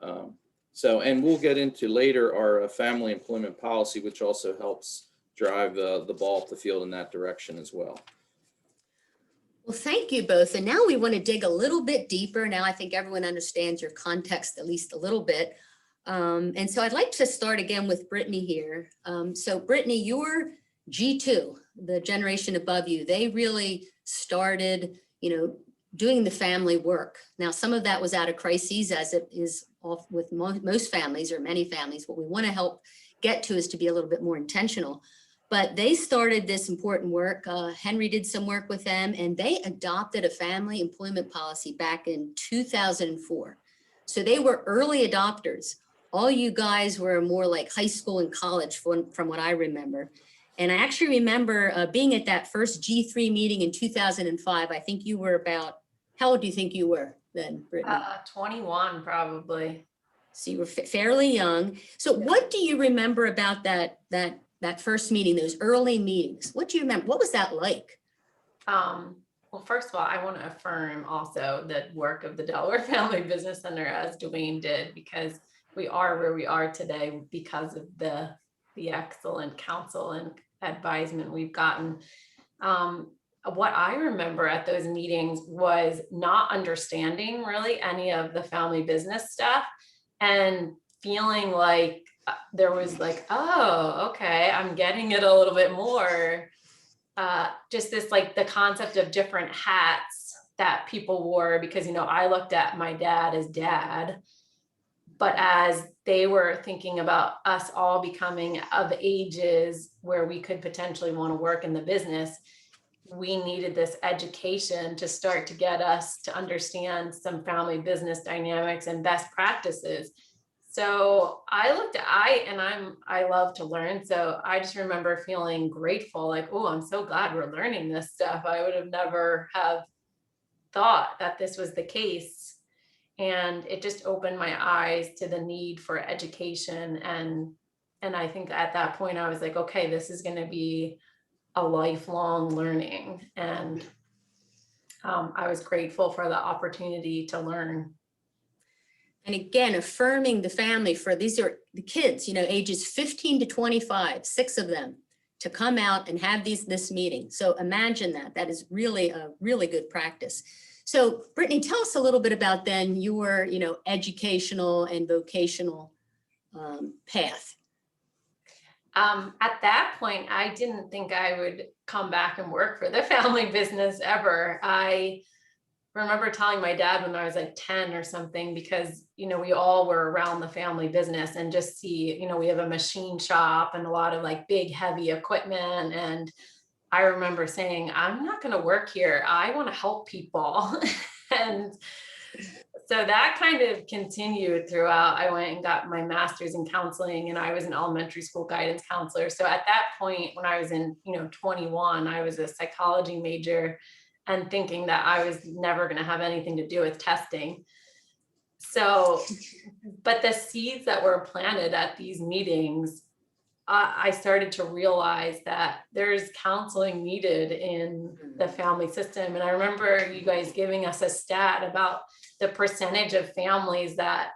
And we'll get into later our family employment policy, which also helps drive the ball up the field in that direction as well. Well, thank you both. And now we want to dig a little bit deeper. Now I think everyone understands your context at least a little bit. And so I'd like to start again with Brittany here. So Brittany, you're G2, the generation above you. They really started, doing the family work. Now, some of that was out of crises, as it is off with most families or many families. What we want to help get to is to be a little bit more intentional. But they started this important work. Henry did some work with them, and they adopted a family employment policy back in 2004. So they were early adopters. All you guys were more like high school and college from what I remember. And I actually remember being at that first G3 meeting in 2005. I think you were about, how old do you think you were then, Brittany? 21 probably. So you were fairly young. So what do you remember about that first meeting, those early meetings? What do you remember? What was that like? Well, first of all, I want to affirm also the work of the Delaware Family Business Center, as Dwayne did, because we are where we are today because of the excellent counsel and advisement we've gotten. What I remember at those meetings was not understanding really any of the family business stuff and feeling like there was like, oh, okay, I'm getting it a little bit more. Just this, like the concept of different hats that people wore, because, I looked at my dad as dad, but as they were thinking about us all becoming of ages where we could potentially want to work in the business, we needed this education to start to get us to understand some family business dynamics and best practices. So I love to learn. So I just remember feeling grateful, like, oh, I'm so glad we're learning this stuff. I would have never have thought that this was the case. And it just opened my eyes to the need for education. And I think at that point I was like, okay, this is going to be a lifelong learning. And I was grateful for the opportunity to learn. And again, affirming the family for these are the kids, ages 15 to 25, 6 of them, to come out and have this meeting. So imagine that. That is really a really good practice. So Brittany, tell us a little bit about then your, educational and vocational path. At that point, I didn't think I would come back and work for the family business ever. I remember telling my dad when I was like 10 or something, because, we all were around the family business and just see, we have a machine shop and a lot of like big, heavy equipment. And I remember saying, I'm not going to work here. I want to help people. And so that kind of continued throughout. I went and got my master's in counseling, and I was an elementary school guidance counselor. So at that point, when I was in, 21, I was a psychology major and thinking that I was never going to have anything to do with testing. So, but the seeds that were planted at these meetings, I started to realize that there's counseling needed in the family system. And I remember you guys giving us a stat about the percentage of families that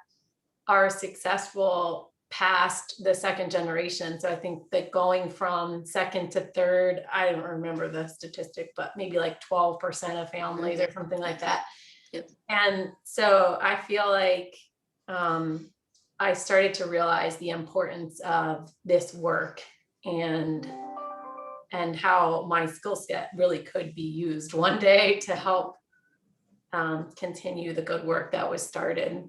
are successful past the second generation. So I think that going from second to third, I don't remember the statistic, but maybe like 12% of families or something like that. Yep. And so I feel like I started to realize the importance of this work and how my skill set really could be used one day to help continue the good work that was started.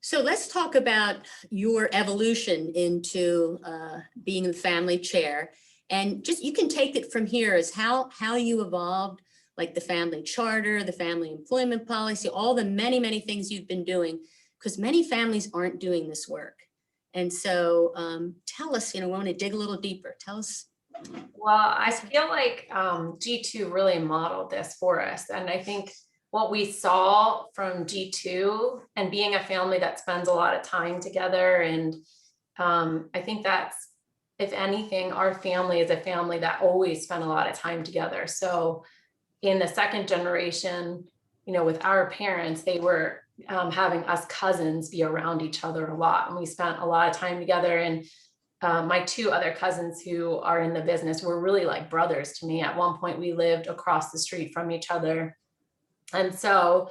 So let's talk about your evolution into being the family chair, and just you can take it from here as how you evolved, like the family charter, the family employment policy, all the many things you've been doing, because many families aren't doing this work. And so tell us, we want to dig a little deeper. Tell us. Well, I feel like G2 really modeled this for us. And I think what we saw from G2 and being a family that spends a lot of time together. And I think that's, if anything, our family is a family that always spent a lot of time together. So in the second generation, with our parents, they were having us cousins be around each other a lot. And we spent a lot of time together. And my 2 other cousins who are in the business were really like brothers to me. At one point, we lived across the street from each other. And so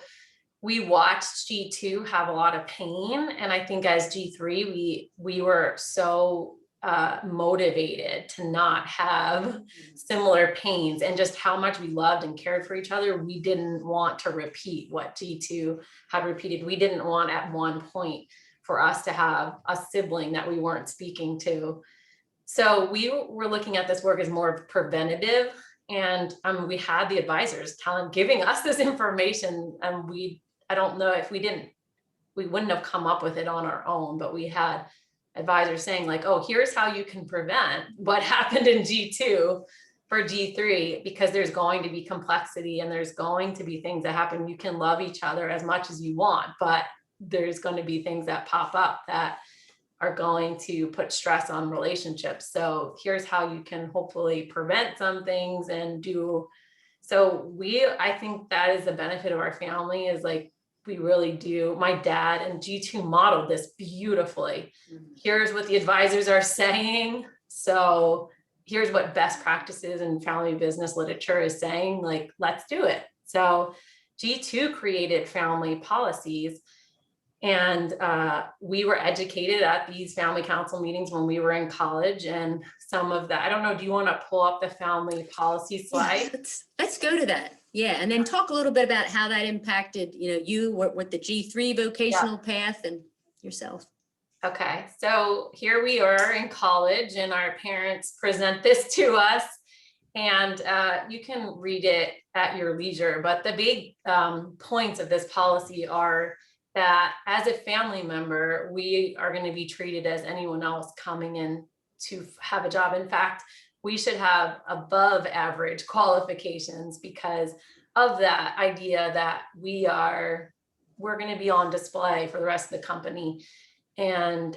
we watched G2 have a lot of pain. And I think as G3, we were so motivated to not have similar pains, and just how much we loved and cared for each other. We didn't want to repeat what G2 had repeated. We didn't want at one point for us to have a sibling that we weren't speaking to. So we were looking at this work as more preventative. And we had the advisors giving us this information, and I don't know if we wouldn't have come up with it on our own, but we had advisors saying like, oh, here's how you can prevent what happened in G2 for G3, because there's going to be complexity and there's going to be things that happen. You can love each other as much as you want, but there's going to be things that pop up that are going to put stress on relationships. So here's how you can hopefully prevent some things and do. So I think that is the benefit of our family, is like, we really do. My dad and G2 modeled this beautifully. Here's what the advisors are saying. So here's what best practices in family business literature is saying, like, let's do it. So G2 created family policies, and we were educated at these family council meetings when we were in college. And some of that, I don't know, do you want to pull up the family policy slide? Yeah, let's go to that. Yeah, and then talk a little bit about how that impacted, you with the G3 vocational path and yourself. Okay, so here we are in college, and our parents present this to us, and you can read it at your leisure. But the big points of this policy are that as a family member, we are going to be treated as anyone else coming in to have a job. In fact, we should have above average qualifications because of that idea that we're going to be on display for the rest of the company. And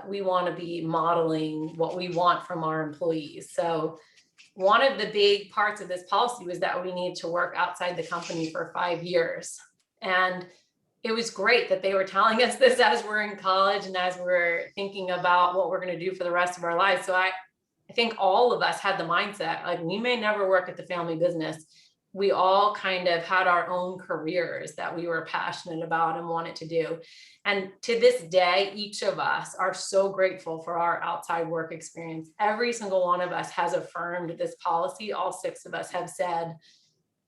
we want to be modeling what we want from our employees. So one of the big parts of this policy was that we need to work outside the company for 5 years. And it was great that they were telling us this as we're in college and as we're thinking about what we're going to do for the rest of our lives. So I think all of us had the mindset, like, we may never work at the family business. We all kind of had our own careers that we were passionate about and wanted to do. And to this day, each of us are so grateful for our outside work experience. Every single one of us has affirmed this policy. All 6 of us have said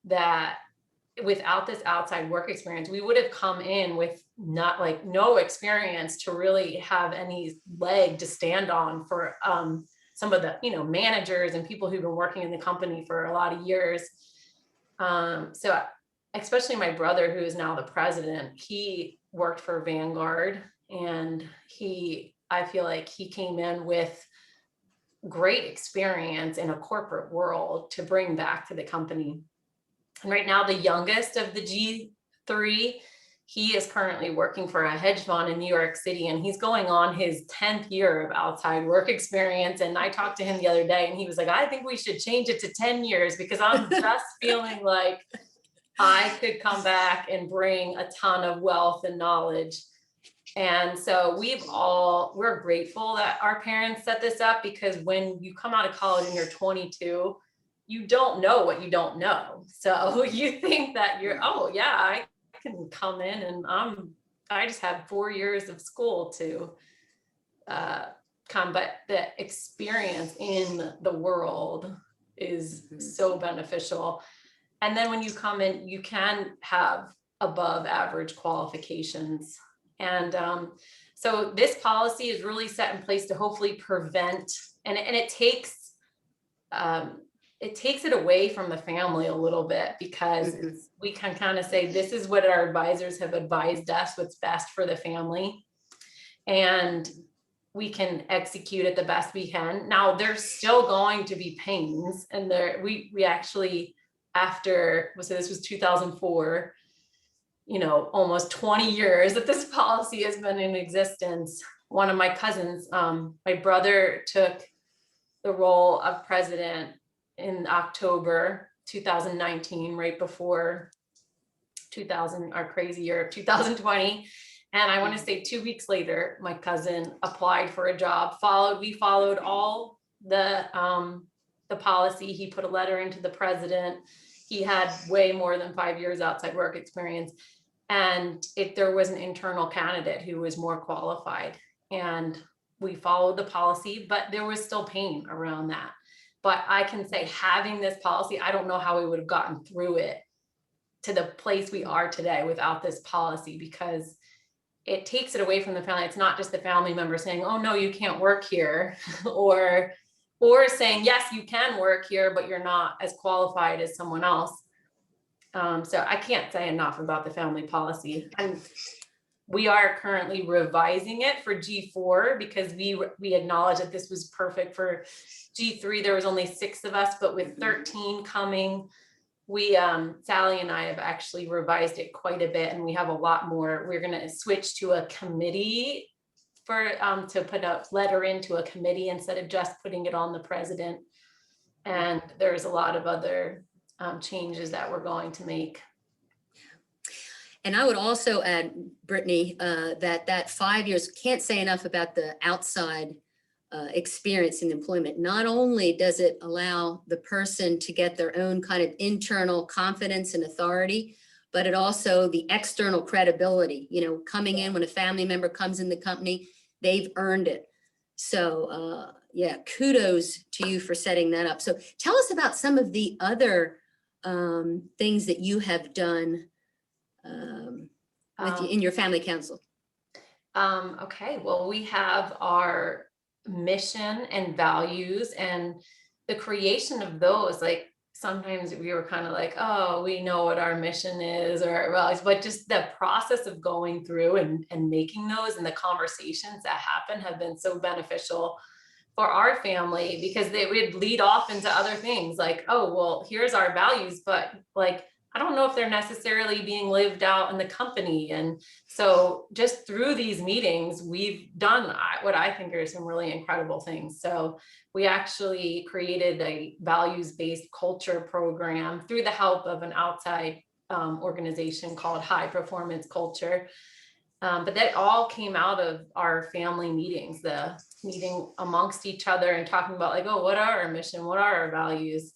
that without this outside work experience, we would have come in with no experience to really have any leg to stand on for some of the managers and people who've been working in the company for a lot of years. So especially my brother, who is now the president, he worked for Vanguard, and I feel like he came in with great experience in a corporate world to bring back to the company. And right now, the youngest of the G3, he is currently working for a hedge fund in New York City, and he's going on his 10th year of outside work experience. And I talked to him the other day, and he was like, I think we should change it to 10 years because I'm just feeling like I could come back and bring a ton of wealth and knowledge. And so we're grateful that our parents set this up, because when you come out of college and you're 22, you don't know what you don't know. So you think that I can come in and I just had 4 years of school to come, but the experience in the world is so beneficial. And then when you come in, you can have above average qualifications. And so this policy is really set in place to hopefully prevent, and it takes it away from the family a little bit, because we can kind of say, this is what our advisors have advised us, what's best for the family. And we can execute it the best we can. Now, there's still going to be pains. And we actually, so this was 2004, almost 20 years that this policy has been in existence. One of my cousins, my brother, took the role of president in October 2019, right before our crazy year of 2020. And I want to say 2 weeks later, my cousin applied for a job. We followed all the policy. He put a letter into the president. He had way more than 5 years outside work experience. And if there was an internal candidate who was more qualified, and we followed the policy, but there was still pain around that. But I can say, having this policy, I don't know how we would have gotten through it to the place we are today without this policy, because it takes it away from the family. It's not just the family member saying, oh no, you can't work here, or saying, yes, you can work here, but you're not as qualified as someone else. So I can't say enough about the family policy. And we are currently revising it for G4, because we acknowledge that this was perfect for G3. There was only 6 of us, but with 13 coming, we Sally and I have actually revised it quite a bit, and we have a lot more. We're going to switch to a committee for to put a letter into a committee instead of just putting it on the president. And there's a lot of other changes that we're going to make. And I would also add, Brittany, that 5 years, can't say enough about the outside experience in employment. Not only does it allow the person to get their own kind of internal confidence and authority, but it also the external credibility, coming in when a family member comes in the company, they've earned it. So yeah, kudos to you for setting that up. So tell us about some of the other things that you have done in your family council. Okay, well, we have our mission and values, and the creation of those. Like, sometimes we were kind of like, oh, we know what our mission is or our values, but just the process of going through and making those, and the conversations that happen have been so beneficial for our family, because they would lead off into other things like, oh, well, here's our values, but like, I don't know if they're necessarily being lived out in the company. And so just through these meetings, we've done what I think are some really incredible things. So we actually created a values-based culture program through the help of an outside organization called High Performance Culture. But that all came out of our family meetings, the meeting amongst each other and talking about like, oh, what are our mission? What are our values?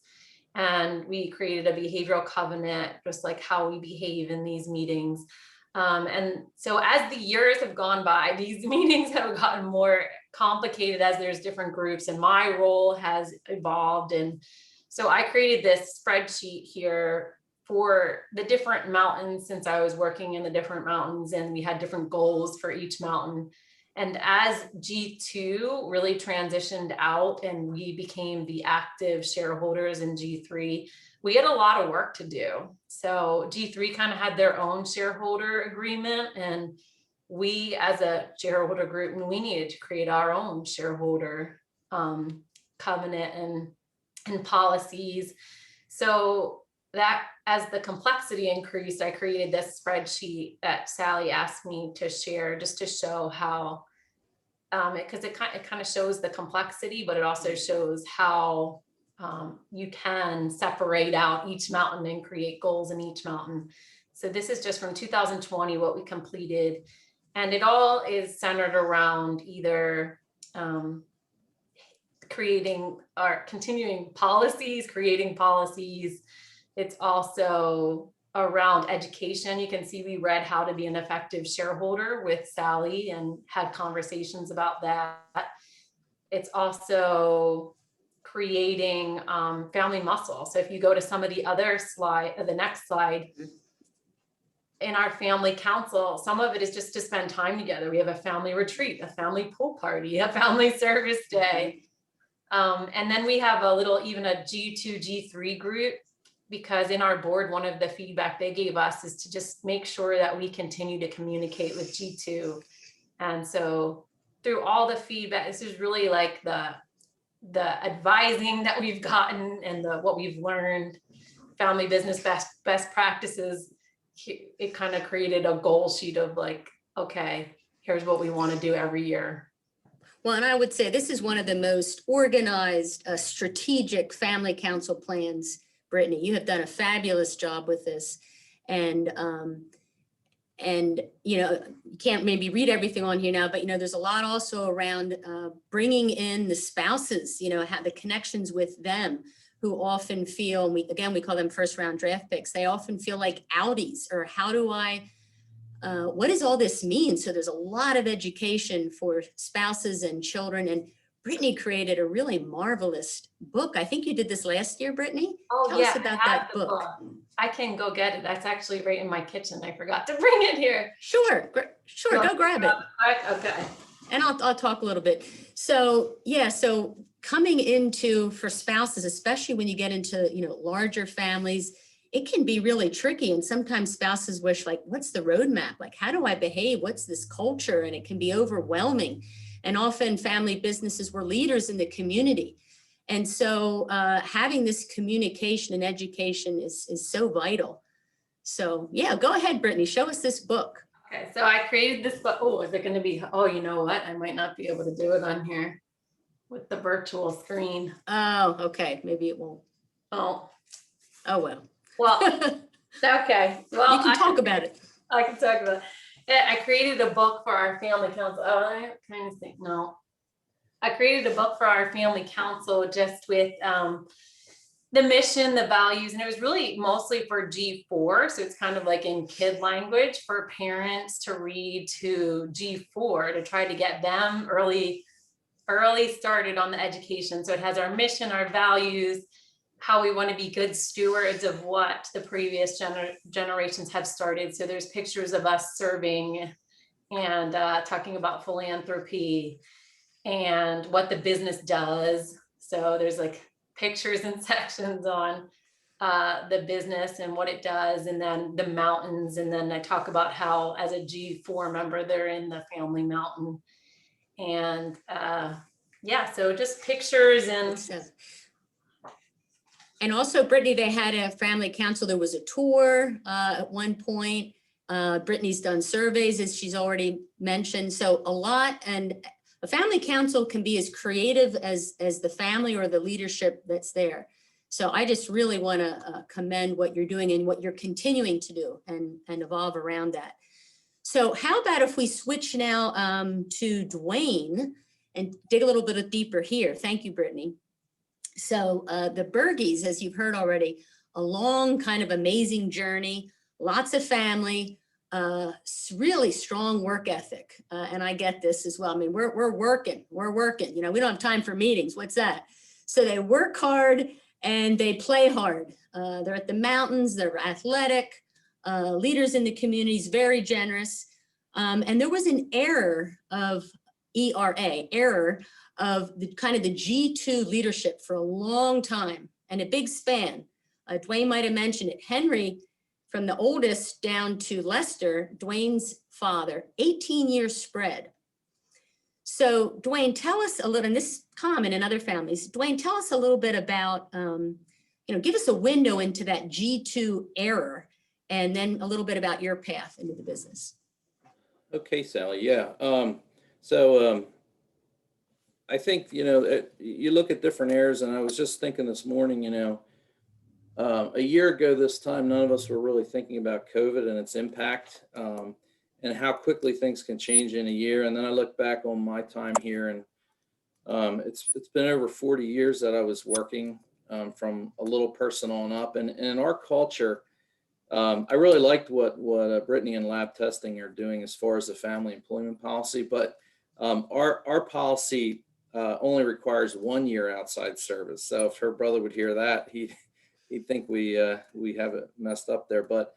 And we created a behavioral covenant, just like how we behave in these meetings. And so as the years have gone by, these meetings have gotten more complicated as there's different groups, and my role has evolved. And so I created this spreadsheet here for the different mountains, since I was working in the different mountains, and we had different goals for each mountain. And as G2 really transitioned out and we became the active shareholders in G3, we had a lot of work to do. So G3 kind of had their own shareholder agreement, and we as a shareholder group, we needed to create our own shareholder covenant and policies. So that, as the complexity increased, I created this spreadsheet that Sally asked me to share, just to show how, because it kind of shows the complexity, but it also shows how you can separate out each mountain and create goals in each mountain. So this is just from 2020, what we completed. And it all is centered around either creating or continuing policies, creating policies. It's also around education. You can see we read How to Be an Effective Shareholder with Sally and had conversations about that. It's also creating family muscle. So if you go to some of the other slide, the next slide, in our family council, some of it is just to spend time together. We have a family retreat, a family pool party, a family service day. And then we have even a G2, G3 group, because in our board, one of the feedback they gave us is to just make sure that we continue to communicate with G2. And so through all the feedback, this is really like the advising that we've gotten and what we've learned, family business best practices. It kind of created a goal sheet of like, okay, here's what we want to do every year. Well, and I would say this is one of the most organized, strategic family council plans, Brittany. You have done a fabulous job with this. And you can't maybe read everything on here now, but there's a lot also around bringing in the spouses, the connections with them, who often feel, we call them first round draft picks. They often feel like outies, or how do I what does all this mean? So there's a lot of education for spouses and children. And Brittany created a really marvelous book. I think you did this last year, Brittany. Oh, Tell yeah, us about I have that the book. I can go get it. That's actually right in my kitchen. I forgot to bring it here. Sure, sure, go grab it. Okay. And I'll talk a little bit. So yeah, so coming into, for spouses, especially when you get into, larger families, it can be really tricky. And sometimes spouses wish, like, what's the roadmap? Like, how do I behave? What's this culture? And it can be overwhelming. And often family businesses were leaders in the community. And so having this communication and education is so vital. So yeah, go ahead, Brittany, show us this book. Okay, so I created this book. Oh, is it going to be? Oh, you know what? I might not be able to do it on here with the virtual screen. Oh, okay. Maybe it won't. Oh, well. Well, okay. Well, you can talk about it. I can talk about it. I created a book for our family council. Oh, I kind of think, no. I created a book for our family council just with the mission, the values, and it was really mostly for G4. So it's kind of like in kid language for parents to read to G4 to try to get them early started on the education. So it has our mission, our values, how we want to be good stewards of what the previous generations have started. So there's pictures of us serving and talking about philanthropy and what the business does. So there's like pictures and sections on the business and what it does, and then the mountains. And then I talk about how as a G4 member, they're in the family mountain. And yeah, so just pictures and also, Brittany, they had a family council. There was a tour at one point. Brittany's done surveys, as she's already mentioned. So a lot, and a family council can be as creative as the family or the leadership that's there. So I just really want to commend what you're doing and what you're continuing to do and evolve around that. So how about if we switch now to Dwayne and dig a little bit deeper here. Thank you, Brittany. So the Bergies, as you've heard already, a long kind of amazing journey, lots of family, really strong work ethic. And I get this as well. I mean, we're working, we don't have time for meetings. What's that? So they work hard and they play hard. They're at the mountains, they're athletic, leaders in the communities, very generous. And there was an error of the kind of the G2 leadership for a long time and a big span. Dwayne might have mentioned it. Henry, from the oldest down to Lester, Dwayne's father, 18-year spread. So Dwayne, tell us a little, and this is common in other families, Dwayne, tell us a little bit about, give us a window into that G2 error, and then a little bit about your path into the business. Okay, Sally, yeah. I think, you look at different errors, and I was just thinking this morning, a year ago this time, none of us were really thinking about COVID and its impact and how quickly things can change in a year. And then I look back on my time here, and it's been over 40 years that I was working from a little person on up. And in our culture, I really liked what Brittany and Lab Testing are doing as far as the family employment policy, but our policy only requires 1 year outside service. So if her brother would hear that, he'd think we have it messed up there. But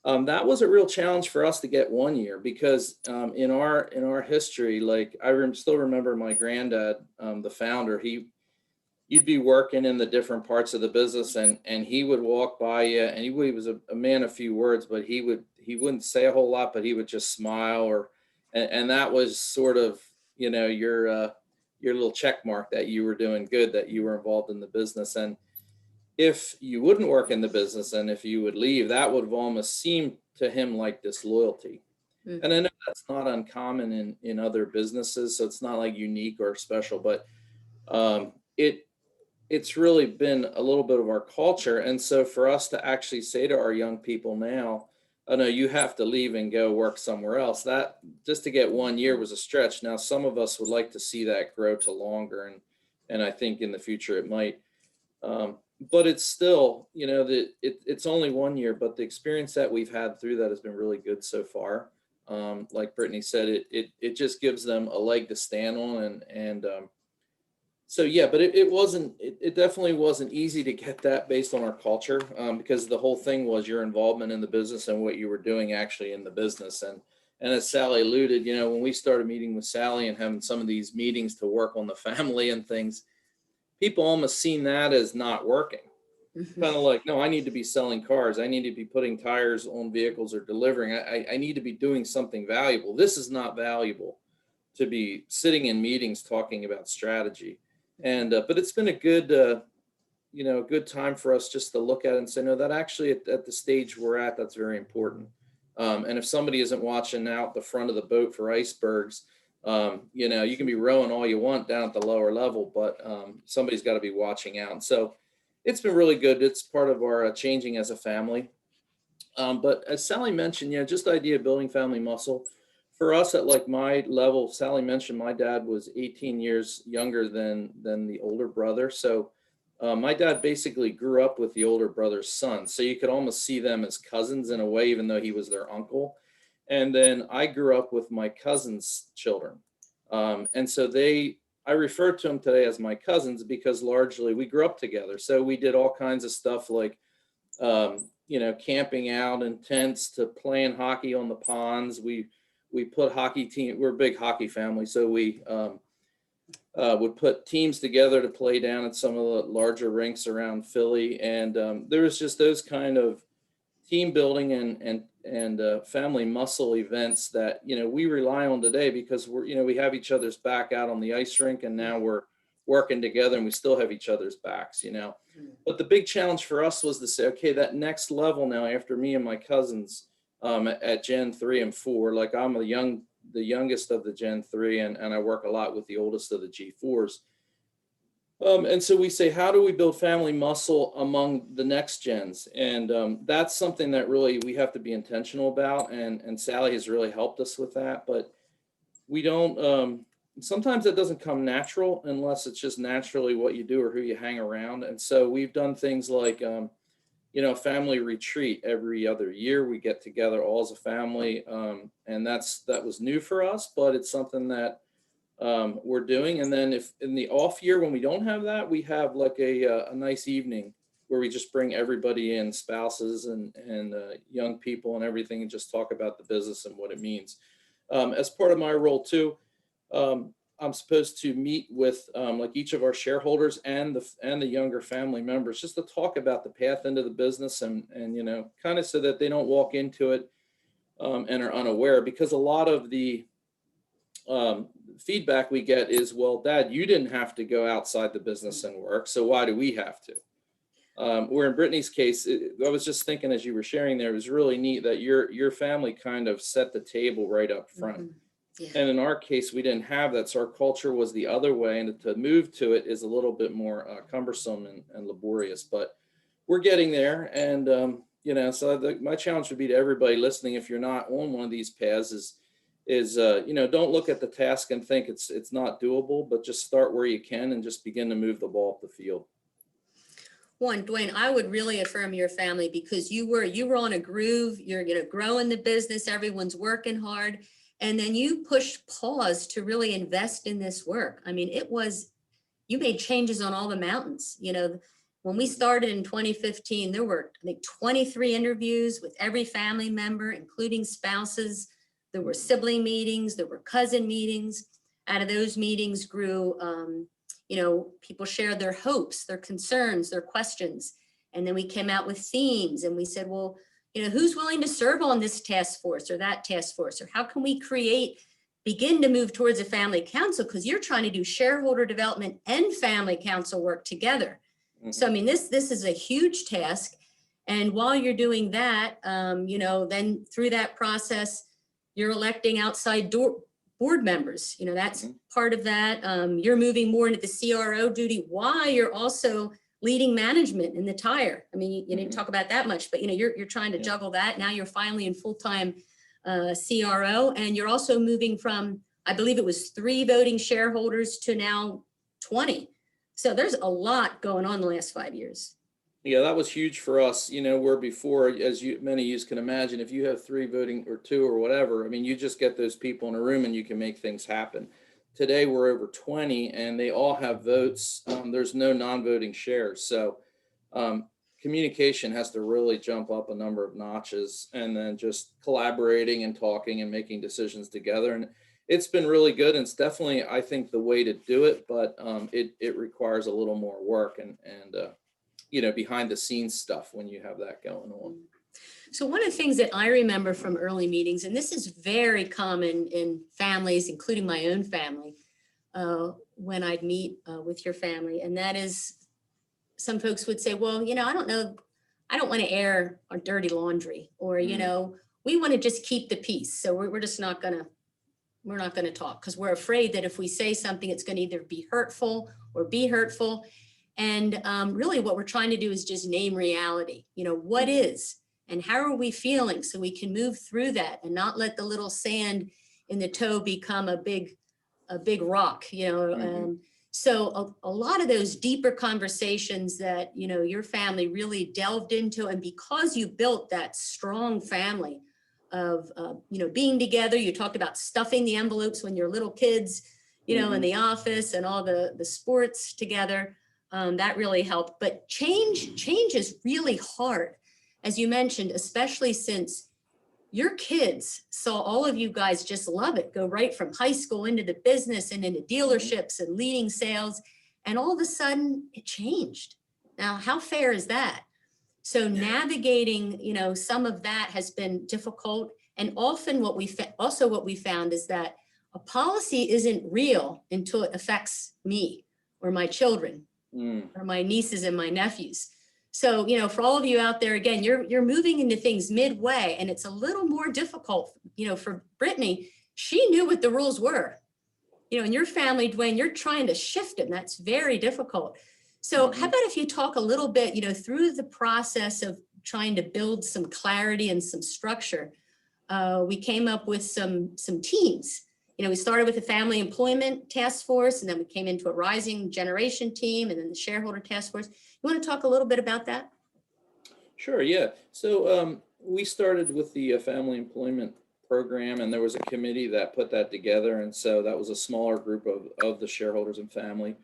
that was a real challenge for us to get 1 year, because in our history, like still remember my granddad, the founder, you'd be working in the different parts of the business, and he would walk by you, and he was a man of few words, but he wouldn't say a whole lot, but he would just smile, and that was sort of, your little check mark that you were doing good, that you were involved in the business. And if you wouldn't work in the business and if you would leave, that would have almost seemed to him like disloyalty. Mm-hmm. And I know that's not uncommon in other businesses, so it's not like unique or special, but it's really been a little bit of our culture. And so for us to actually say to our young people now, oh no, you have to leave and go work somewhere else, that just to get 1 year was a stretch. Now, some of us would like to see that grow to longer, and I think in the future it might. But it's still, it's only 1 year, but the experience that we've had through that has been really good so far. like Brittany said, it just gives them a leg to stand on. And so, yeah, but it definitely wasn't easy to get that based on our culture, because the whole thing was your involvement in the business and what you were doing actually in the business. And as Sally alluded, when we started meeting with Sally and having some of these meetings to work on the family and things, people almost seen that as not working. Kind of like, no, I need to be selling cars. I need to be putting tires on vehicles or delivering. I need to be doing something valuable. This is not valuable to be sitting in meetings talking about strategy. And but it's been a good good time for us just to look at it and say, no, that actually at the stage we're at, that's very important. And if somebody isn't watching out the front of the boat for icebergs, you can be rowing all you want down at the lower level, but somebody's got to be watching out. And so it's been really good. It's part of our changing as a family. But as Sally mentioned, just the idea of building family muscle. For us at like my level, Sally mentioned my dad was 18 years younger than the older brother. So my dad basically grew up with the older brother's son. So you could almost see them as cousins in a way, even though he was their uncle. And then I grew up with my cousin's children. And so I refer to them today as my cousins because largely we grew up together. So we did all kinds of stuff like, camping out in tents to playing hockey on the ponds. We put hockey team. We're a big hockey family. So we would put teams together to play down at some of the larger rinks around Philly. And there was just those kind of team building and family muscle events that, we rely on today because we have each other's back out on the ice rink, and now we're working together and we still have each other's backs, But the big challenge for us was to say, okay, that next level now after me and my cousins at Gen 3 and 4, like I'm the youngest of the Gen 3 and I work a lot with the oldest of the G4s. And so we say, how do we build family muscle among the next gens? And that's something that really we have to be intentional about. And Sally has really helped us with that. But we don't, sometimes it doesn't come natural unless it's just naturally what you do or who you hang around. And so we've done things like, family retreat every other year. We get together all as a family. And that was new for us, but it's something that we're doing. And then if in the off year, when we don't have that, we have like a nice evening where we just bring everybody in, spouses and young people and everything, and just talk about the business and what it means. As part of my role too, I'm supposed to meet with like each of our shareholders and the younger family members just to talk about the path into the business and kind of so that they don't walk into it and are unaware, because a lot of the feedback we get is, well, Dad, you didn't have to go outside the business and work, so why do we have to? Where in Brittany's case, I was just thinking as you were sharing there, it was really neat that your family kind of set the table right up front. Mm-hmm. Yeah. And in our case, we didn't have that, so our culture was the other way, and to move to it is a little bit more cumbersome and laborious, but we're getting there. And so my challenge would be to everybody listening, if you're not on one of these paths, is don't look at the task and think it's not doable, but just start where you can and just begin to move the ball up the field. One, Dwayne, I would really affirm your family because you were on a groove. You're growing the business. Everyone's working hard. And then you pushed pause to really invest in this work. I mean, you made changes on all the mountains. When we started in 2015, there were, I think, 23 interviews with every family member, including spouses. There were sibling meetings, there were cousin meetings. Out of those meetings grew, people shared their hopes, their concerns, their questions. And then we came out with themes and we said, well, who's willing to serve on this task force or that task force? Or how can we begin to move towards a family council? Because you're trying to do shareholder development and family council work together. Mm-hmm. So, I mean, this is a huge task. And while you're doing that, then through that process, you're electing outside board members. That's mm-hmm. part of that. You're moving more into the CRO duty while you're also leading management in the tire. I mean, you didn't talk about that much, but you're trying to juggle that. Now you're finally in full-time CRO, and you're also moving from, I believe it was 3 voting shareholders to now 20. So there's a lot going on in the last 5 years. Yeah, that was huge for us, where before, as many of you can imagine, if you have 3 voting or 2 or whatever, I mean, you just get those people in a room and you can make things happen. Today, we're over 20 and they all have votes. There's no non-voting shares. So um, communication has to really jump up a number of notches, and then just collaborating and talking and making decisions together. And it's been really good. And it's definitely, I think, the way to do it, but it requires a little more work and behind the scenes stuff when you have that going on. So one of the things that I remember from early meetings, and this is very common in families, including my own family, when I'd meet with your family, and that is some folks would say, well, I don't know, I don't want to air our dirty laundry, or, we want to just keep the peace. So we're just not going to, we're not going to talk because we're afraid that if we say something, it's going to either be hurtful or be hurtful. And really what we're trying to do is just name reality, what is, and how are we feeling, so we can move through that and not let the little sand in the toe become a big rock, So a lot of those deeper conversations that, your family really delved into, and because you built that strong family of, being together, you talked about stuffing the envelopes when you're little kids, in the office, and all the sports together. That really helped. But change is really hard, as you mentioned, especially since your kids saw all of you guys just love it, go right from high school into the business and into dealerships and leading sales. And all of a sudden it changed. Now, how fair is that? So navigating, some of that has been difficult. And often what we found is that a policy isn't real until it affects me or my children or my nieces and my nephews. So, for all of you out there, again, you're moving into things midway, and it's a little more difficult, for Brittany. She knew what the rules were, in your family, Dwayne, you're trying to shift them. That's very difficult. So how about if you talk a little bit, through the process of trying to build some clarity and some structure, we came up with some teams. We started with the Family Employment Task Force, and then we came into a Rising Generation team, and then the Shareholder Task Force. You want to talk a little bit about that? Sure, yeah. So we started with the Family Employment Program, and there was a committee that put that together. And so that was a smaller group of the shareholders and family.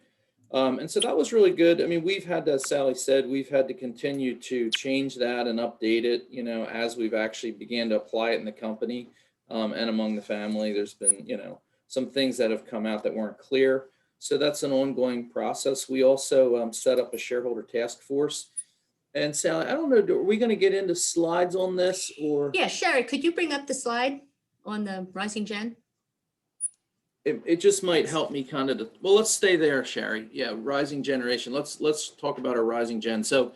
And so that was really good. I mean, we've had, as Sally said, we've had to continue to change that and update it, as we've actually began to apply it in the company. And among the family, there's been, some things that have come out that weren't clear. So that's an ongoing process. We also set up a shareholder task force. And Sally, I don't know, are we going to get into slides on this, or? Yeah, Sherry, could you bring up the slide on the Rising Gen? It just might help me kind of, well, let's stay there, Sherry. Yeah, rising generation. Let's talk about our rising gen. So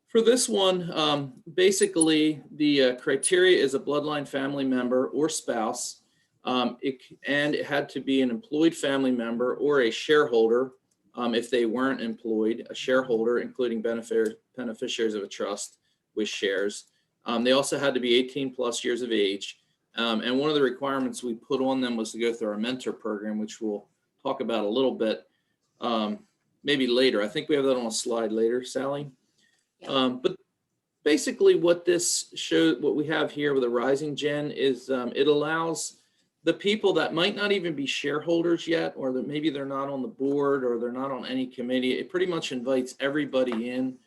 for this one, basically the criteria is a bloodline family member or spouse. It had to be an employed family member or a shareholder. If they weren't employed, a shareholder, including beneficiaries of a trust with shares. They also had to be 18 plus years of age. And one of the requirements we put on them was to go through our mentor program, which we'll talk about a little bit, maybe later. I think we have that on a slide later, Sally. Yeah. But basically what this shows, what we have here with the Rising Gen is it allows the people that might not even be shareholders yet, or that maybe they're not on the board or they're not on any committee. It pretty much invites everybody in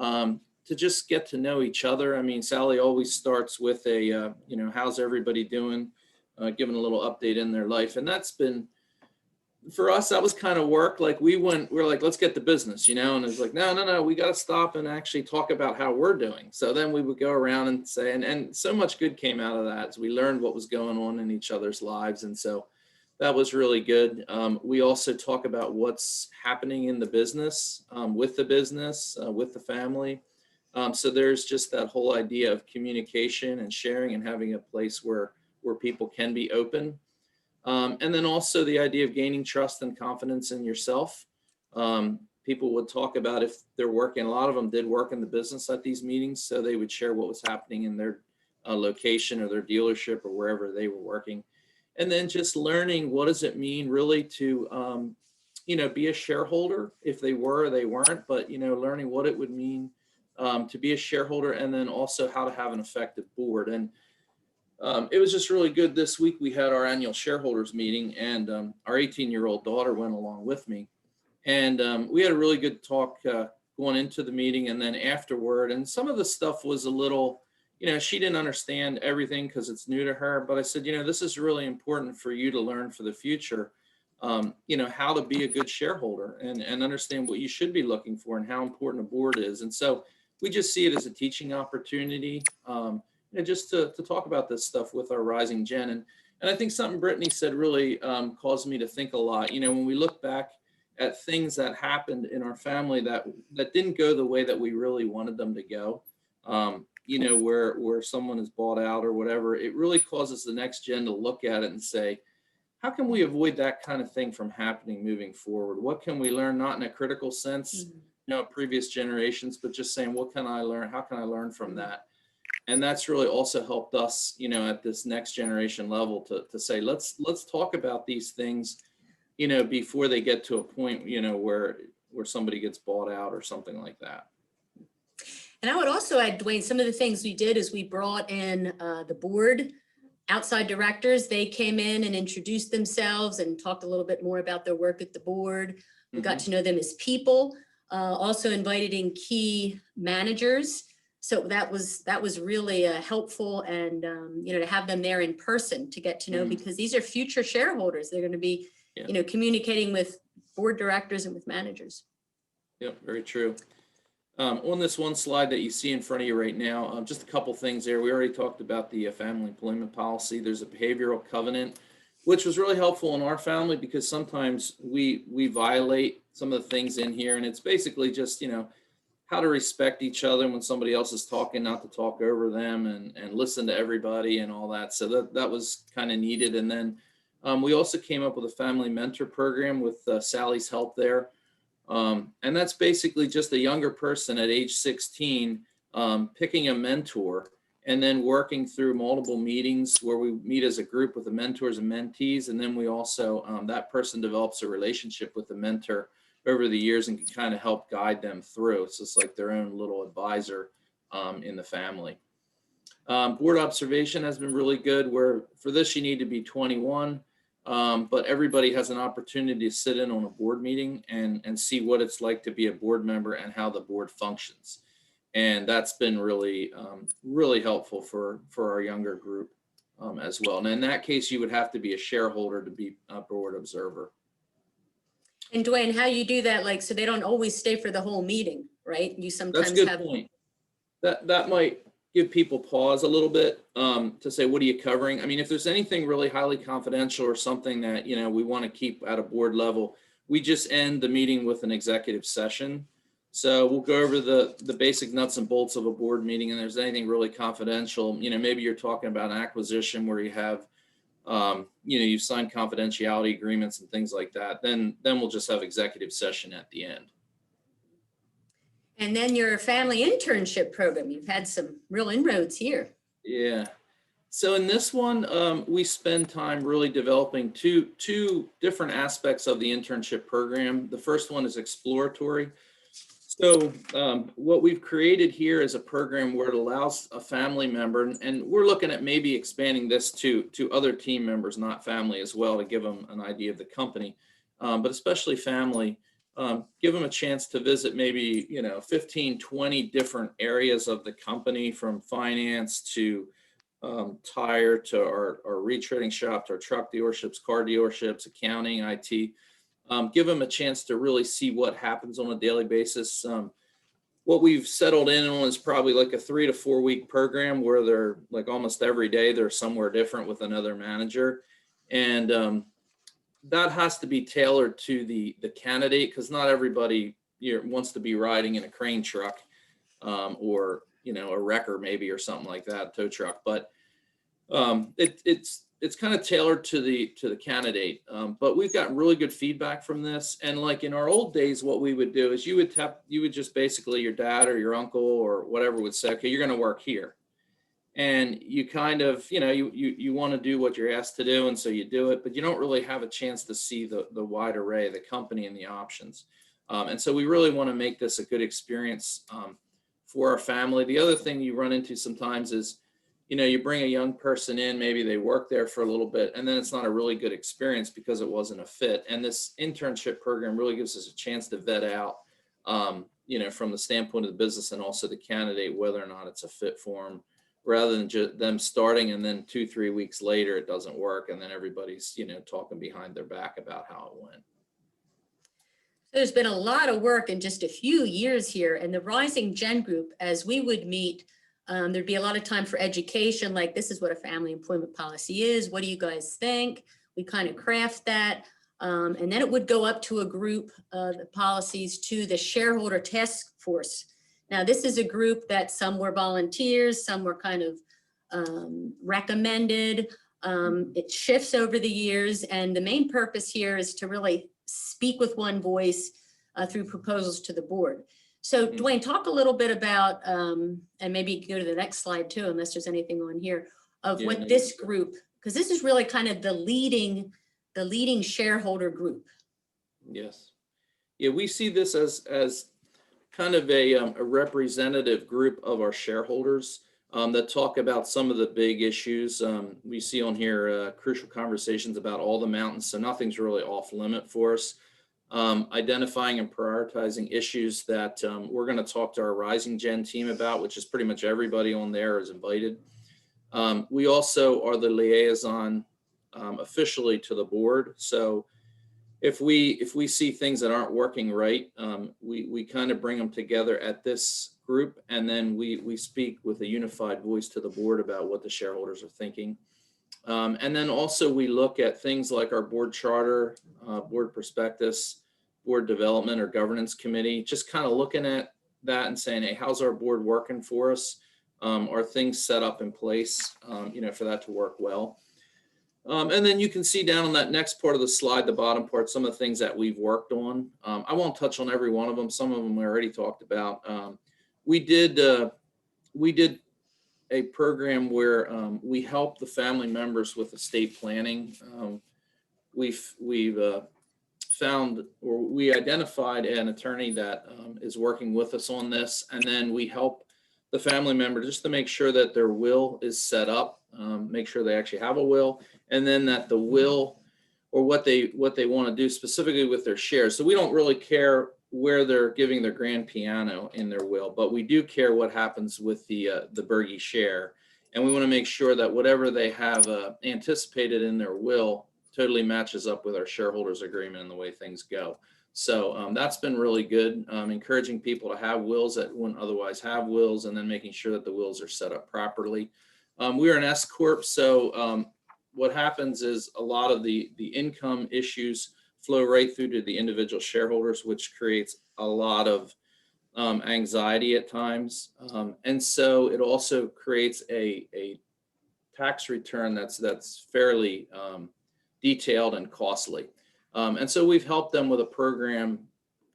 to just get to know each other. I mean, Sally always starts with a, how's everybody doing? Giving a little update in their life. And that's been, for us, that was kind of work. Like we're like, let's get to business, and it's like, no, we got to stop and actually talk about how we're doing. So then we would go around and say, and so much good came out of that as we learned what was going on in each other's lives. And so that was really good. We also talk about what's happening in the business, with the family. So there's just that whole idea of communication and sharing and having a place where people can be open. And then also the idea of gaining trust and confidence in yourself. People would talk about if they're working, a lot of them did work in the business at these meetings, so they would share what was happening in their location or their dealership or wherever they were working. And then just learning what does it mean really to, be a shareholder, if they were or they weren't, but, learning what it would mean to be a shareholder, and then also how to have an effective board. And it was just really good. This week we had our annual shareholders meeting, and our 18-year-old daughter went along with me. And we had a really good talk going into the meeting and then afterward. And some of the stuff was a little, she didn't understand everything because it's new to her. But I said, this is really important for you to learn for the future, how to be a good shareholder and understand what you should be looking for and how important a board is. And so we just see it as a teaching opportunity, just to talk about this stuff with our rising gen. And I think something Brittany said really caused me to think a lot. When we look back at things that happened in our family that didn't go the way that we really wanted them to go, where someone is bought out or whatever, it really causes the next gen to look at it and say, how can we avoid that kind of thing from happening moving forward? What can we learn, not in a critical sense, previous generations, but just saying, what can I learn? How can I learn from that? And that's really also helped us, at this next generation level to say, let's talk about these things, before they get to a point, where somebody gets bought out or something like that. And I would also add, Dwayne, some of the things we did is we brought in the board, outside directors. They came in and introduced themselves and talked a little bit more about their work at the board. We got to know them as people, also invited in key managers. So that was really helpful, and to have them there in person to get to know, because these are future shareholders. They're going to be, communicating with board directors and with managers. Yep, very true. On this one slide that you see in front of you right now, just a couple things there. We already talked about the family employment policy. There's a behavioral covenant, which was really helpful in our family because sometimes we violate some of the things in here, and it's basically just how to respect each other when somebody else is talking, not to talk over them, and listen to everybody and all that. So that was kind of needed. And then we also came up with a family mentor program with Sally's help there. And that's basically just a younger person at age 16 picking a mentor and then working through multiple meetings where we meet as a group with the mentors and mentees. And then we also, that person develops a relationship with the mentor over the years and can kind of help guide them through. It's just like their own little advisor in the family. Board observation has been really good, where for this you need to be 21, but everybody has an opportunity to sit in on a board meeting and see what it's like to be a board member and how the board functions. And that's been really, really helpful for our younger group as well. And in that case, you would have to be a shareholder to be a board observer. And Dwayne, how you do that, so they don't always stay for the whole meeting, right? You sometimes That's a good point. That might give people pause a little bit to say, what are you covering? I mean, if there's anything really highly confidential or something that, we want to keep at a board level, we just end the meeting with an executive session. So we'll go over the basic nuts and bolts of a board meeting, and if there's anything really confidential, maybe you're talking about an acquisition where you have, you've signed confidentiality agreements and things like that, then we'll just have executive session at the end. And then your family internship program, you've had some real inroads here. Yeah. So in this one, we spend time really developing two different aspects of the internship program. The first one is exploratory. So what we've created here is a program where it allows a family member, and we're looking at maybe expanding this to other team members, not family as well, to give them an idea of the company, but especially family, give them a chance to visit maybe, 15, 20 different areas of the company, from finance to tire to our retreading shop, to our truck dealerships, car dealerships, accounting, IT. Give them a chance to really see what happens on a daily basis. What we've settled in on is probably like a 3 to 4 week program where they're like almost every day they're somewhere different with another manager. And that has to be tailored to the candidate, because not everybody wants to be riding in a crane truck or, a wrecker maybe, or something like that, tow truck. But it's kind of tailored to the candidate, but we've gotten really good feedback from this. And like in our old days, what we would do is you would just basically, your dad or your uncle or whatever would say, okay, you're going to work here, and you kind of you want to do what you're asked to do, and so you do it, but you don't really have a chance to see the wide array of the company and the options. And so we really want to make this a good experience for our family. The other thing you run into sometimes is, you bring a young person in, maybe they work there for a little bit, and then it's not a really good experience because it wasn't a fit. And this internship program really gives us a chance to vet out, from the standpoint of the business and also the candidate, whether or not it's a fit for them, rather than just them starting and then 2-3 weeks later it doesn't work, and then everybody's talking behind their back about how it went. There's been a lot of work in just a few years here, and the Rising Gen Group, as we would meet, there'd be a lot of time for education, like this is what a family employment policy is. What do you guys think? We kind of craft that. And then it would go up to a group, the policies, to the shareholder task force. Now, this is a group that some were volunteers, some were kind of recommended. It shifts over the years, and the main purpose here is to really speak with one voice through proposals to the board. So Dwayne, talk a little bit about, and maybe go to the next slide too, unless there's anything on here, of what this group, because this is really kind of the leading shareholder group. Yes. Yeah, we see this as kind of a representative group of our shareholders that talk about some of the big issues. We see on here crucial conversations about all the mountains, so nothing's really off limit for us. Identifying and prioritizing issues that we're going to talk to our Rising Gen team about, which is pretty much everybody on there is invited. We also are the liaison officially to the board. So if we see things that aren't working right, we kind of bring them together at this group, and then we speak with a unified voice to the board about what the shareholders are thinking. And then also we look at things like our board charter, board prospectus, board development or governance committee, just kind of looking at that and saying, hey, how's our board working for us? Are things set up in place, for that to work well? And then you can see down on that next part of the slide, the bottom part, some of the things that we've worked on. I won't touch on every one of them. Some of them we already talked about. We did a program where we help the family members with estate planning. We've found, or we identified an attorney that is working with us on this, and then we help the family member just to make sure that their will is set up, make sure they actually have a will, and then that the will or what they want to do specifically with their shares. So we don't really care where they're giving their grand piano in their will, but we do care what happens with the Berge share. And we want to make sure that whatever they have anticipated in their will totally matches up with our shareholders agreement and the way things go. So that's been really good, encouraging people to have wills that wouldn't otherwise have wills, and then making sure that the wills are set up properly. We are an S Corp, so what happens is a lot of the income issues flow right through to the individual shareholders, which creates a lot of anxiety at times. And so it also creates a tax return that's fairly detailed and costly. And so we've helped them with a program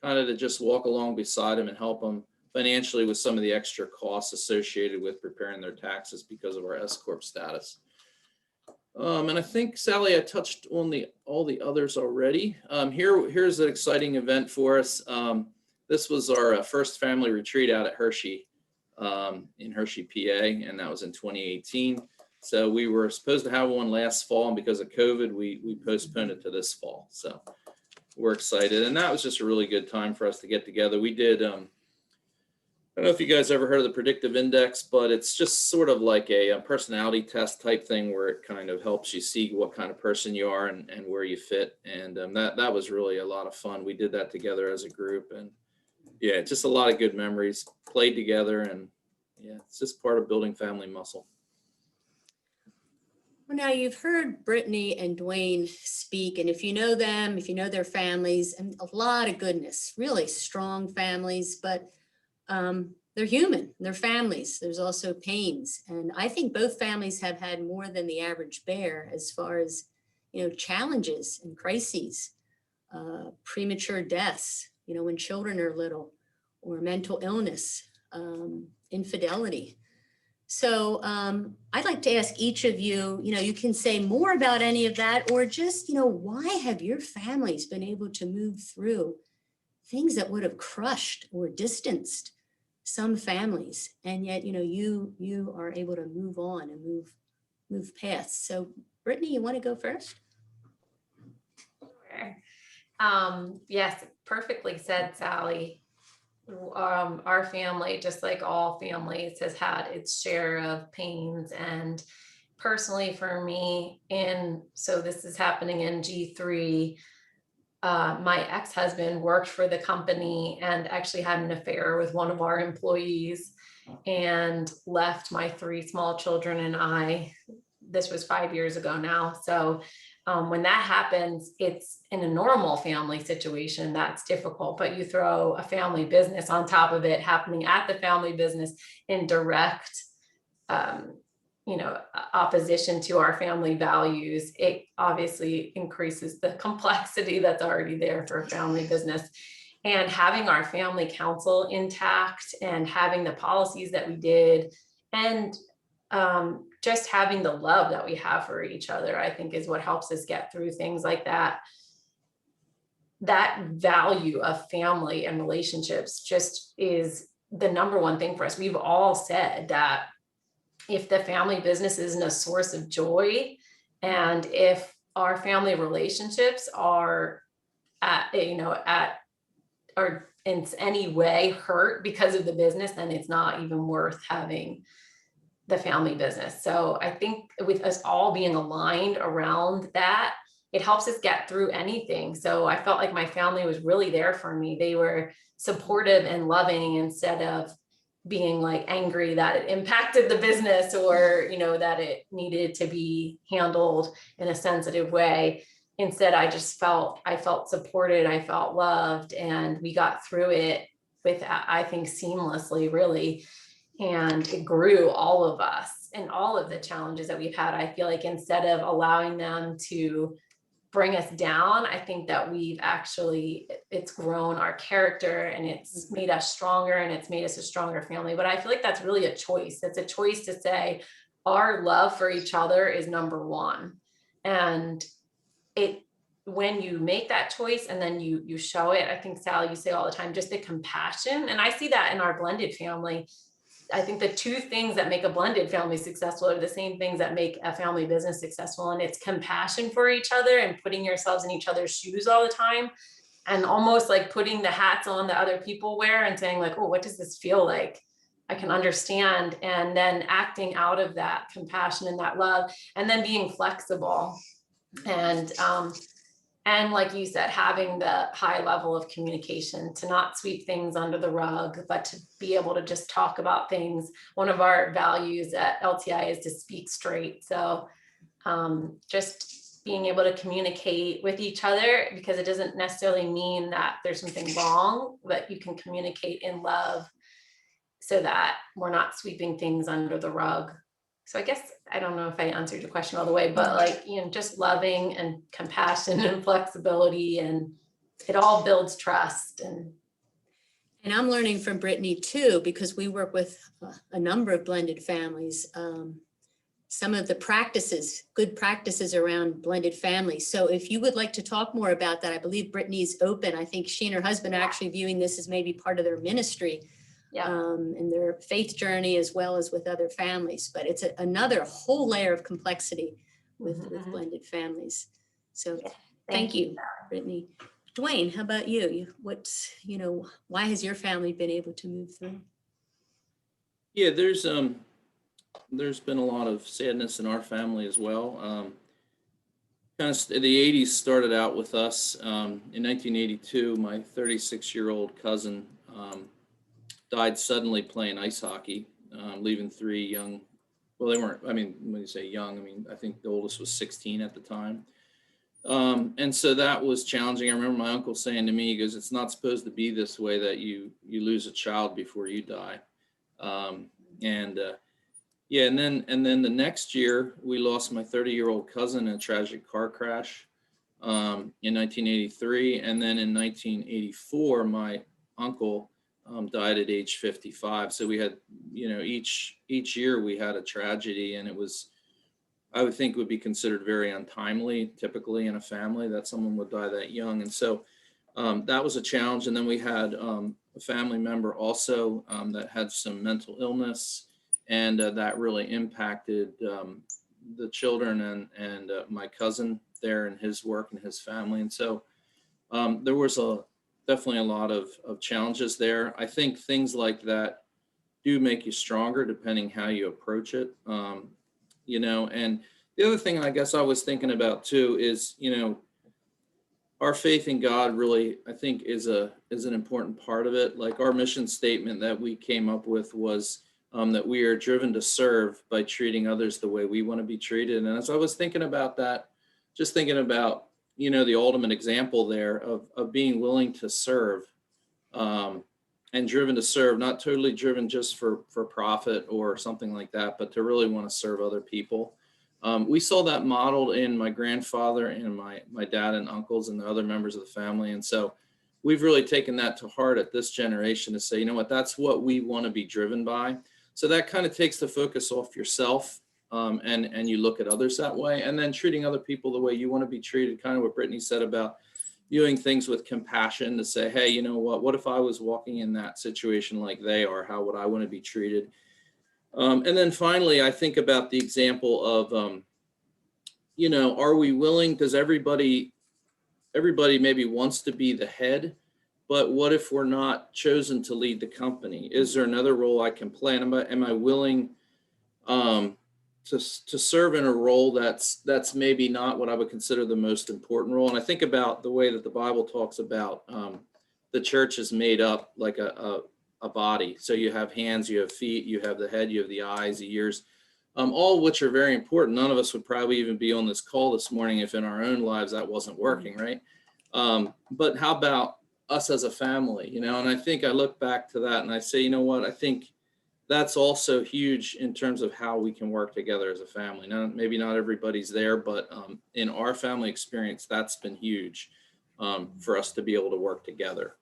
kind of to just walk along beside them and help them financially with some of the extra costs associated with preparing their taxes because of our S Corp status. And I think, Sally, I touched on all the others already. Here's an exciting event for us. This was our first family retreat out at Hershey, in Hershey, PA, and that was in 2018. So we were supposed to have one last fall, and because of COVID, we postponed it to this fall. So we're excited, and that was just a really good time for us to get together. We did, I don't know if you guys ever heard of the predictive index, but it's just sort of like a personality test type thing where it kind of helps you see what kind of person you are and where you fit. And that was really a lot of fun. We did that together as a group, and yeah, just a lot of good memories, played together, and yeah, it's just part of building family muscle. Well, now you've heard Brittany and Dwayne speak, and if you know them, if you know their families, and a lot of goodness, really strong families, but they're human, they're families. There's also pains. And I think both families have had more than the average bear as far as, challenges and crises, premature deaths, when children are little, or mental illness, infidelity. So I'd like to ask each of you, you can say more about any of that, or just, why have your families been able to move through things that would have crushed or distanced some families, and yet, you are able to move on and move past. So Brittany, you want to go first? Sure. Yes, perfectly said, Sally. Our family, just like all families, has had its share of pains. And personally for me, so this is happening in G3, my ex-husband worked for the company and actually had an affair with one of our employees and left my 3 small children and I. This was 5 years ago now. So when that happens, it's in a normal family situation that's difficult, but you throw a family business on top of it happening at the family business in direct opposition to our family values, it obviously increases the complexity that's already there for a family business. And having our family council intact and having the policies that we did, and just having the love that we have for each other, I think is what helps us get through things like that. That value of family and relationships just is the number one thing for us. We've all said that if the family business isn't a source of joy, and if our family relationships are or in any way hurt because of the business, then it's not even worth having the family business. So I think with us all being aligned around that, it helps us get through anything. So I felt like my family was really there for me. They were supportive and loving instead of being like angry that it impacted the business or, that it needed to be handled in a sensitive way. Instead, I felt supported, I felt loved, and we got through it with, I think, seamlessly, really. And it grew all of us and all of the challenges that we've had. I feel like instead of allowing them to bring us down, I think that it's grown our character and it's made us stronger and it's made us a stronger family. But I feel like that's really a choice. It's a choice to say our love for each other is number one. And when you make that choice and then you show it, I think, Sally, you say all the time, just the compassion. And I see that in our blended family. I think the 2 things that make a blended family successful are the same things that make a family business successful. And it's compassion for each other and putting yourselves in each other's shoes all the time. And almost like putting the hats on that other people wear and saying like, oh, what does this feel like? I can understand. And then acting out of that compassion and that love, and then being flexible. And like you said, having the high level of communication to not sweep things under the rug, but to be able to just talk about things. One of our values at LTI is to speak straight. So just being able to communicate with each other, because it doesn't necessarily mean that there's something wrong, but you can communicate in love so that we're not sweeping things under the rug. So I guess, I don't know if I answered your question all the way, but like, just loving and compassion and flexibility, and it all builds trust. And I'm learning from Brittany too, because we work with a number of blended families. Some of the good practices around blended families. So if you would like to talk more about that, I believe Brittany's open. I think she and her husband are actually viewing this as maybe part of their ministry. And their faith journey, as well as with other families. But it's another whole layer of complexity with blended families. So thank you, Brittany. Dwayne, how about you? Why has your family been able to move through? Yeah, there's been a lot of sadness in our family as well. Kind of the 80s started out with us. In 1982, my 36-year-old cousin died suddenly playing ice hockey, leaving 3 young, well, they weren't, when you say young, I think the oldest was 16 at the time. And so that was challenging. I remember my uncle saying to me, he goes, it's not supposed to be this way, that you lose a child before you die. And then the next year we lost my 30-year-old cousin in a tragic car crash in 1983. And then in 1984, my uncle died at age 55. So we had, each year we had a tragedy, and it was, I would think, would be considered very untimely, typically in a family, that someone would die that young. And so that was a challenge. And then we had a family member also that had some mental illness, and that really impacted the children and my cousin there and his work and his family. And so there was definitely a lot of challenges there. I think things like that do make you stronger depending how you approach it. You know, and the other thing I guess I was thinking about too is, you know, our faith in God really, I think, is an important part of it. Like our mission statement that we came up with was that we are driven to serve by treating others the way we want to be treated. And as I was thinking about that, just thinking about, you know, the ultimate example there of being willing to serve and driven to serve, not totally driven just for profit or something like that, but to really want to serve other people. We saw that modeled in my grandfather and my dad and uncles and the other members of the family. And so we've really taken that to heart at this generation to say, you know what, that's what we want to be driven by. So that kind of takes the focus off yourself and you look at others that way, and then treating other people the way you want to be treated, kind of what Brittany said about viewing things with compassion to say, hey, you know what if I was walking in that situation like they are, how would I want to be treated? And then finally, I think about the example of, you know, are we willing, does everybody maybe wants to be the head, but what if we're not chosen to lead the company? Is there another role I can play? And am I willing to serve in a role that's maybe not what I would consider the most important role? And I think about the way that the Bible talks about the church is made up like a body. So you have hands, you have feet, you have the head, you have the eyes, the ears, all of which are very important. None of us would probably even be on this call this morning if in our own lives that wasn't working, right? But how about us as a family, you know? And I think I look back to that and I say, you know what, I think that's also huge in terms of how we can work together as a family. Now, maybe not everybody's there, but in our family experience, that's been huge for us to be able to work together.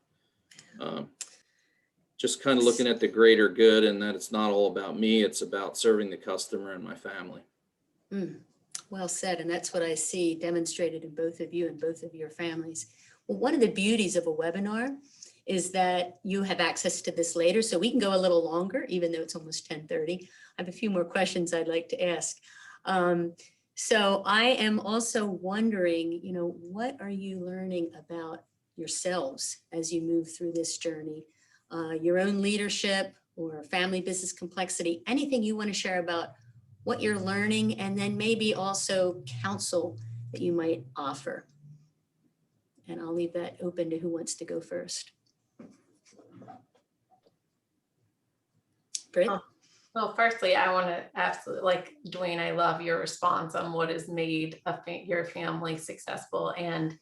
Just kind of looking at the greater good and that it's not all about me, it's about serving the customer and my family. Well said. And that's what I see demonstrated in both of you and both of your families. Well, one of the beauties of a webinar is that you have access to this later, so we can go a little longer, even though it's almost 10:30. I have a few more questions I'd like to ask. So I am also wondering, you know, what are you learning about yourselves as you move through this journey? Your own leadership or family business complexity, anything you want to share about what you're learning, and then maybe also counsel that you might offer. And I'll leave that open to who wants to go first. Britt? Well, firstly, I want to absolutely, like Dwayne, I love your response on what has made your family successful. And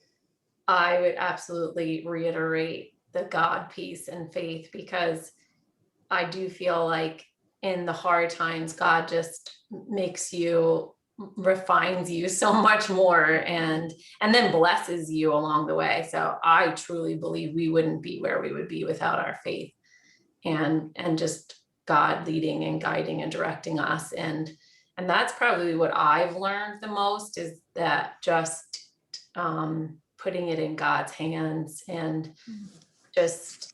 I would absolutely reiterate the God piece and faith, because I do feel like in the hard times, God just refines you so much more and then blesses you along the way. So I truly believe we wouldn't be where we would be without our faith and just God leading and guiding and directing us. And that's probably what I've learned the most, is that just putting it in God's hands and just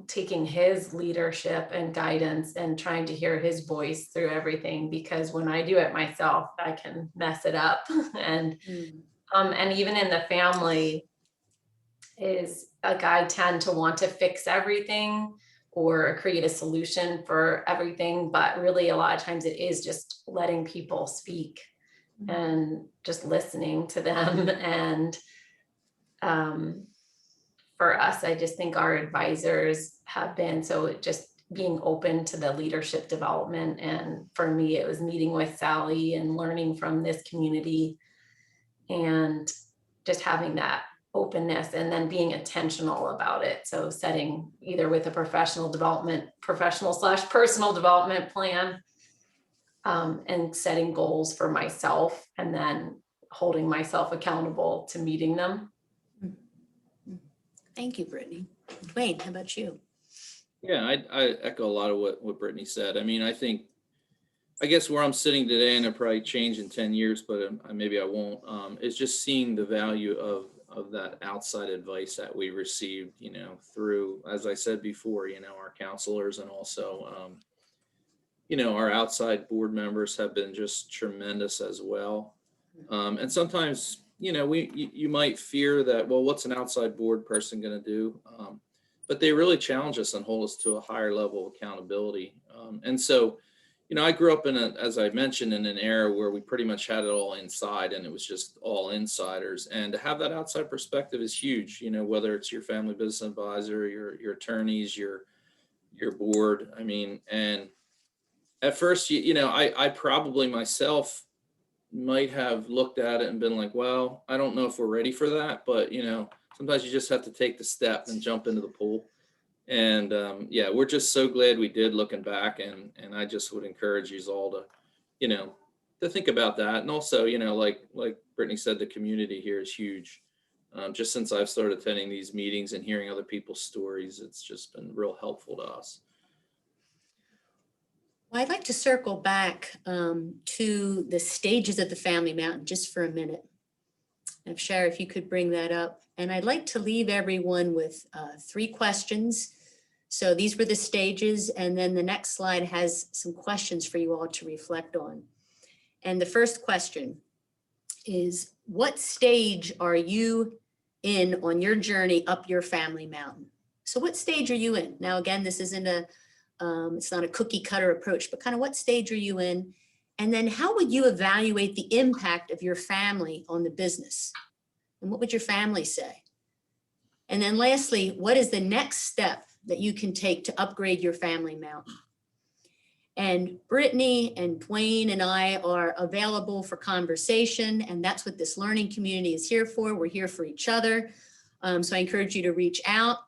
taking his leadership and guidance and trying to hear his voice through everything, because when I do it myself, I can mess it up. And even in the family is like, I tend to want to fix everything or create a solution for everything. But really a lot of times it is just letting people speak and just listening to them. And for us, I just think our advisors have been, so just being open to the leadership development. And for me, it was meeting with Sally and learning from this community and just having that openness and then being intentional about it. So setting either with a professional/personal development plan and setting goals for myself and then holding myself accountable to meeting them. Thank you, Brittany. Dwayne, how about you? Yeah, I echo a lot of what Brittany said. I mean, I guess where I'm sitting today, and it'll probably change in 10 years, but maybe I won't, is just seeing the value of that outside advice that we received, you know, through, as I said before, you know, our counselors, and also, you know, our outside board members have been just tremendous as well. And sometimes, you know, you might fear that, well, what's an outside board person going to do? But they really challenge us and hold us to a higher level of accountability. And so, you know, I grew up in as I mentioned, in an era where we pretty much had it all inside, and it was just all insiders. And to have that outside perspective is huge. You know, whether it's your family business advisor, your attorneys, your board. I mean, and at first, you know, I probably myself might have looked at it and been like, well, I don't know if we're ready for that, but you know, sometimes you just have to take the step and jump into the pool. And yeah, we're just so glad we did, looking back, and I just would encourage you all to, you know, to think about that. And also, you know, like Brittany said, the community here is huge. Just since I've started attending these meetings and hearing other people's stories, it's just been real helpful to us. Well, I'd like to circle back to the stages of the Family Mountain just for a minute. And Shara, if you could bring that up. And I'd like to leave everyone with 3 questions. So these were the stages, and then the next slide has some questions for you all to reflect on. And the first question is, what stage are you in on your journey up your family mountain? So what stage are you in? Now, again, this isn't it's not a cookie cutter approach, but kind of what stage are you in? And then how would you evaluate the impact of your family on the business? And what would your family say? And then lastly, what is the next step that you can take to upgrade your family mountain? And Brittany and Dwayne and I are available for conversation, and that's what this learning community is here for. We're here for each other. So I encourage you to reach out.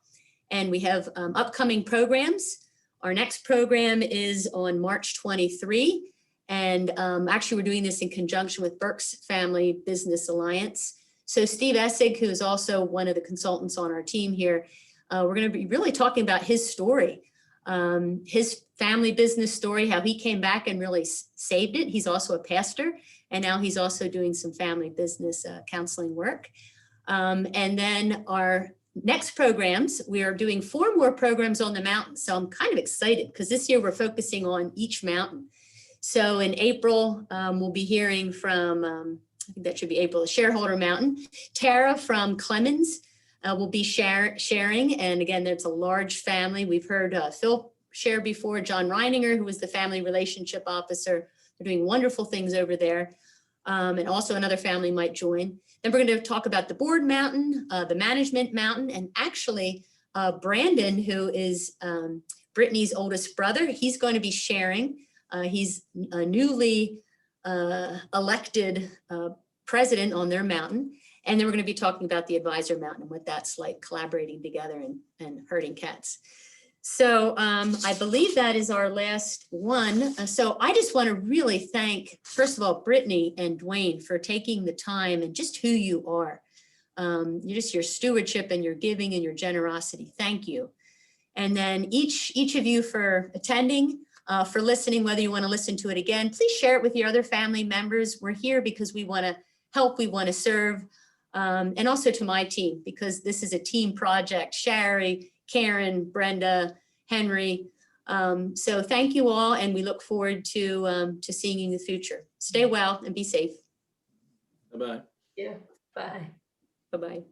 And we have upcoming programs. Our next program is on March 23. And actually, we're doing this in conjunction with Burke's Family Business Alliance. So Steve Essig, who is also one of the consultants on our team here, we're going to be really talking about his story, his family business story, how he came back and really saved it. He's also a pastor, and now he's also doing some family business counseling work. And then our next programs, we are doing 4 more programs on the mountain. So I'm kind of excited because this year we're focusing on each mountain. So in April, we'll be hearing from, I think that should be April, Shareholder Mountain. Tara from Clemens will be sharing. And again, there's a large family. We've heard Phil share before, John Reininger, who was the family relationship officer. They're doing wonderful things over there. And also another family might join. Then we're going to talk about the board mountain, the management mountain, and actually Brandon, who is Brittany's oldest brother, he's going to be sharing. He's a newly elected president on their mountain. And then we're going to be talking about the advisor mountain and what that's like, collaborating together and herding cats. So I believe that is our last one. So I just want to really thank, first of all, Brittany and Dwayne for taking the time and just who you are. Just your stewardship and your giving and your generosity. Thank you. And then each of you for attending, for listening, whether you want to listen to it again, please share it with your other family members. We're here because we want to help, we want to serve. And also to my team, because this is a team project, Sherry, Karen, Brenda, Henry. So thank you all, and we look forward to seeing you in the future. Stay well and be safe. Bye-bye. Yeah, bye. Bye-bye.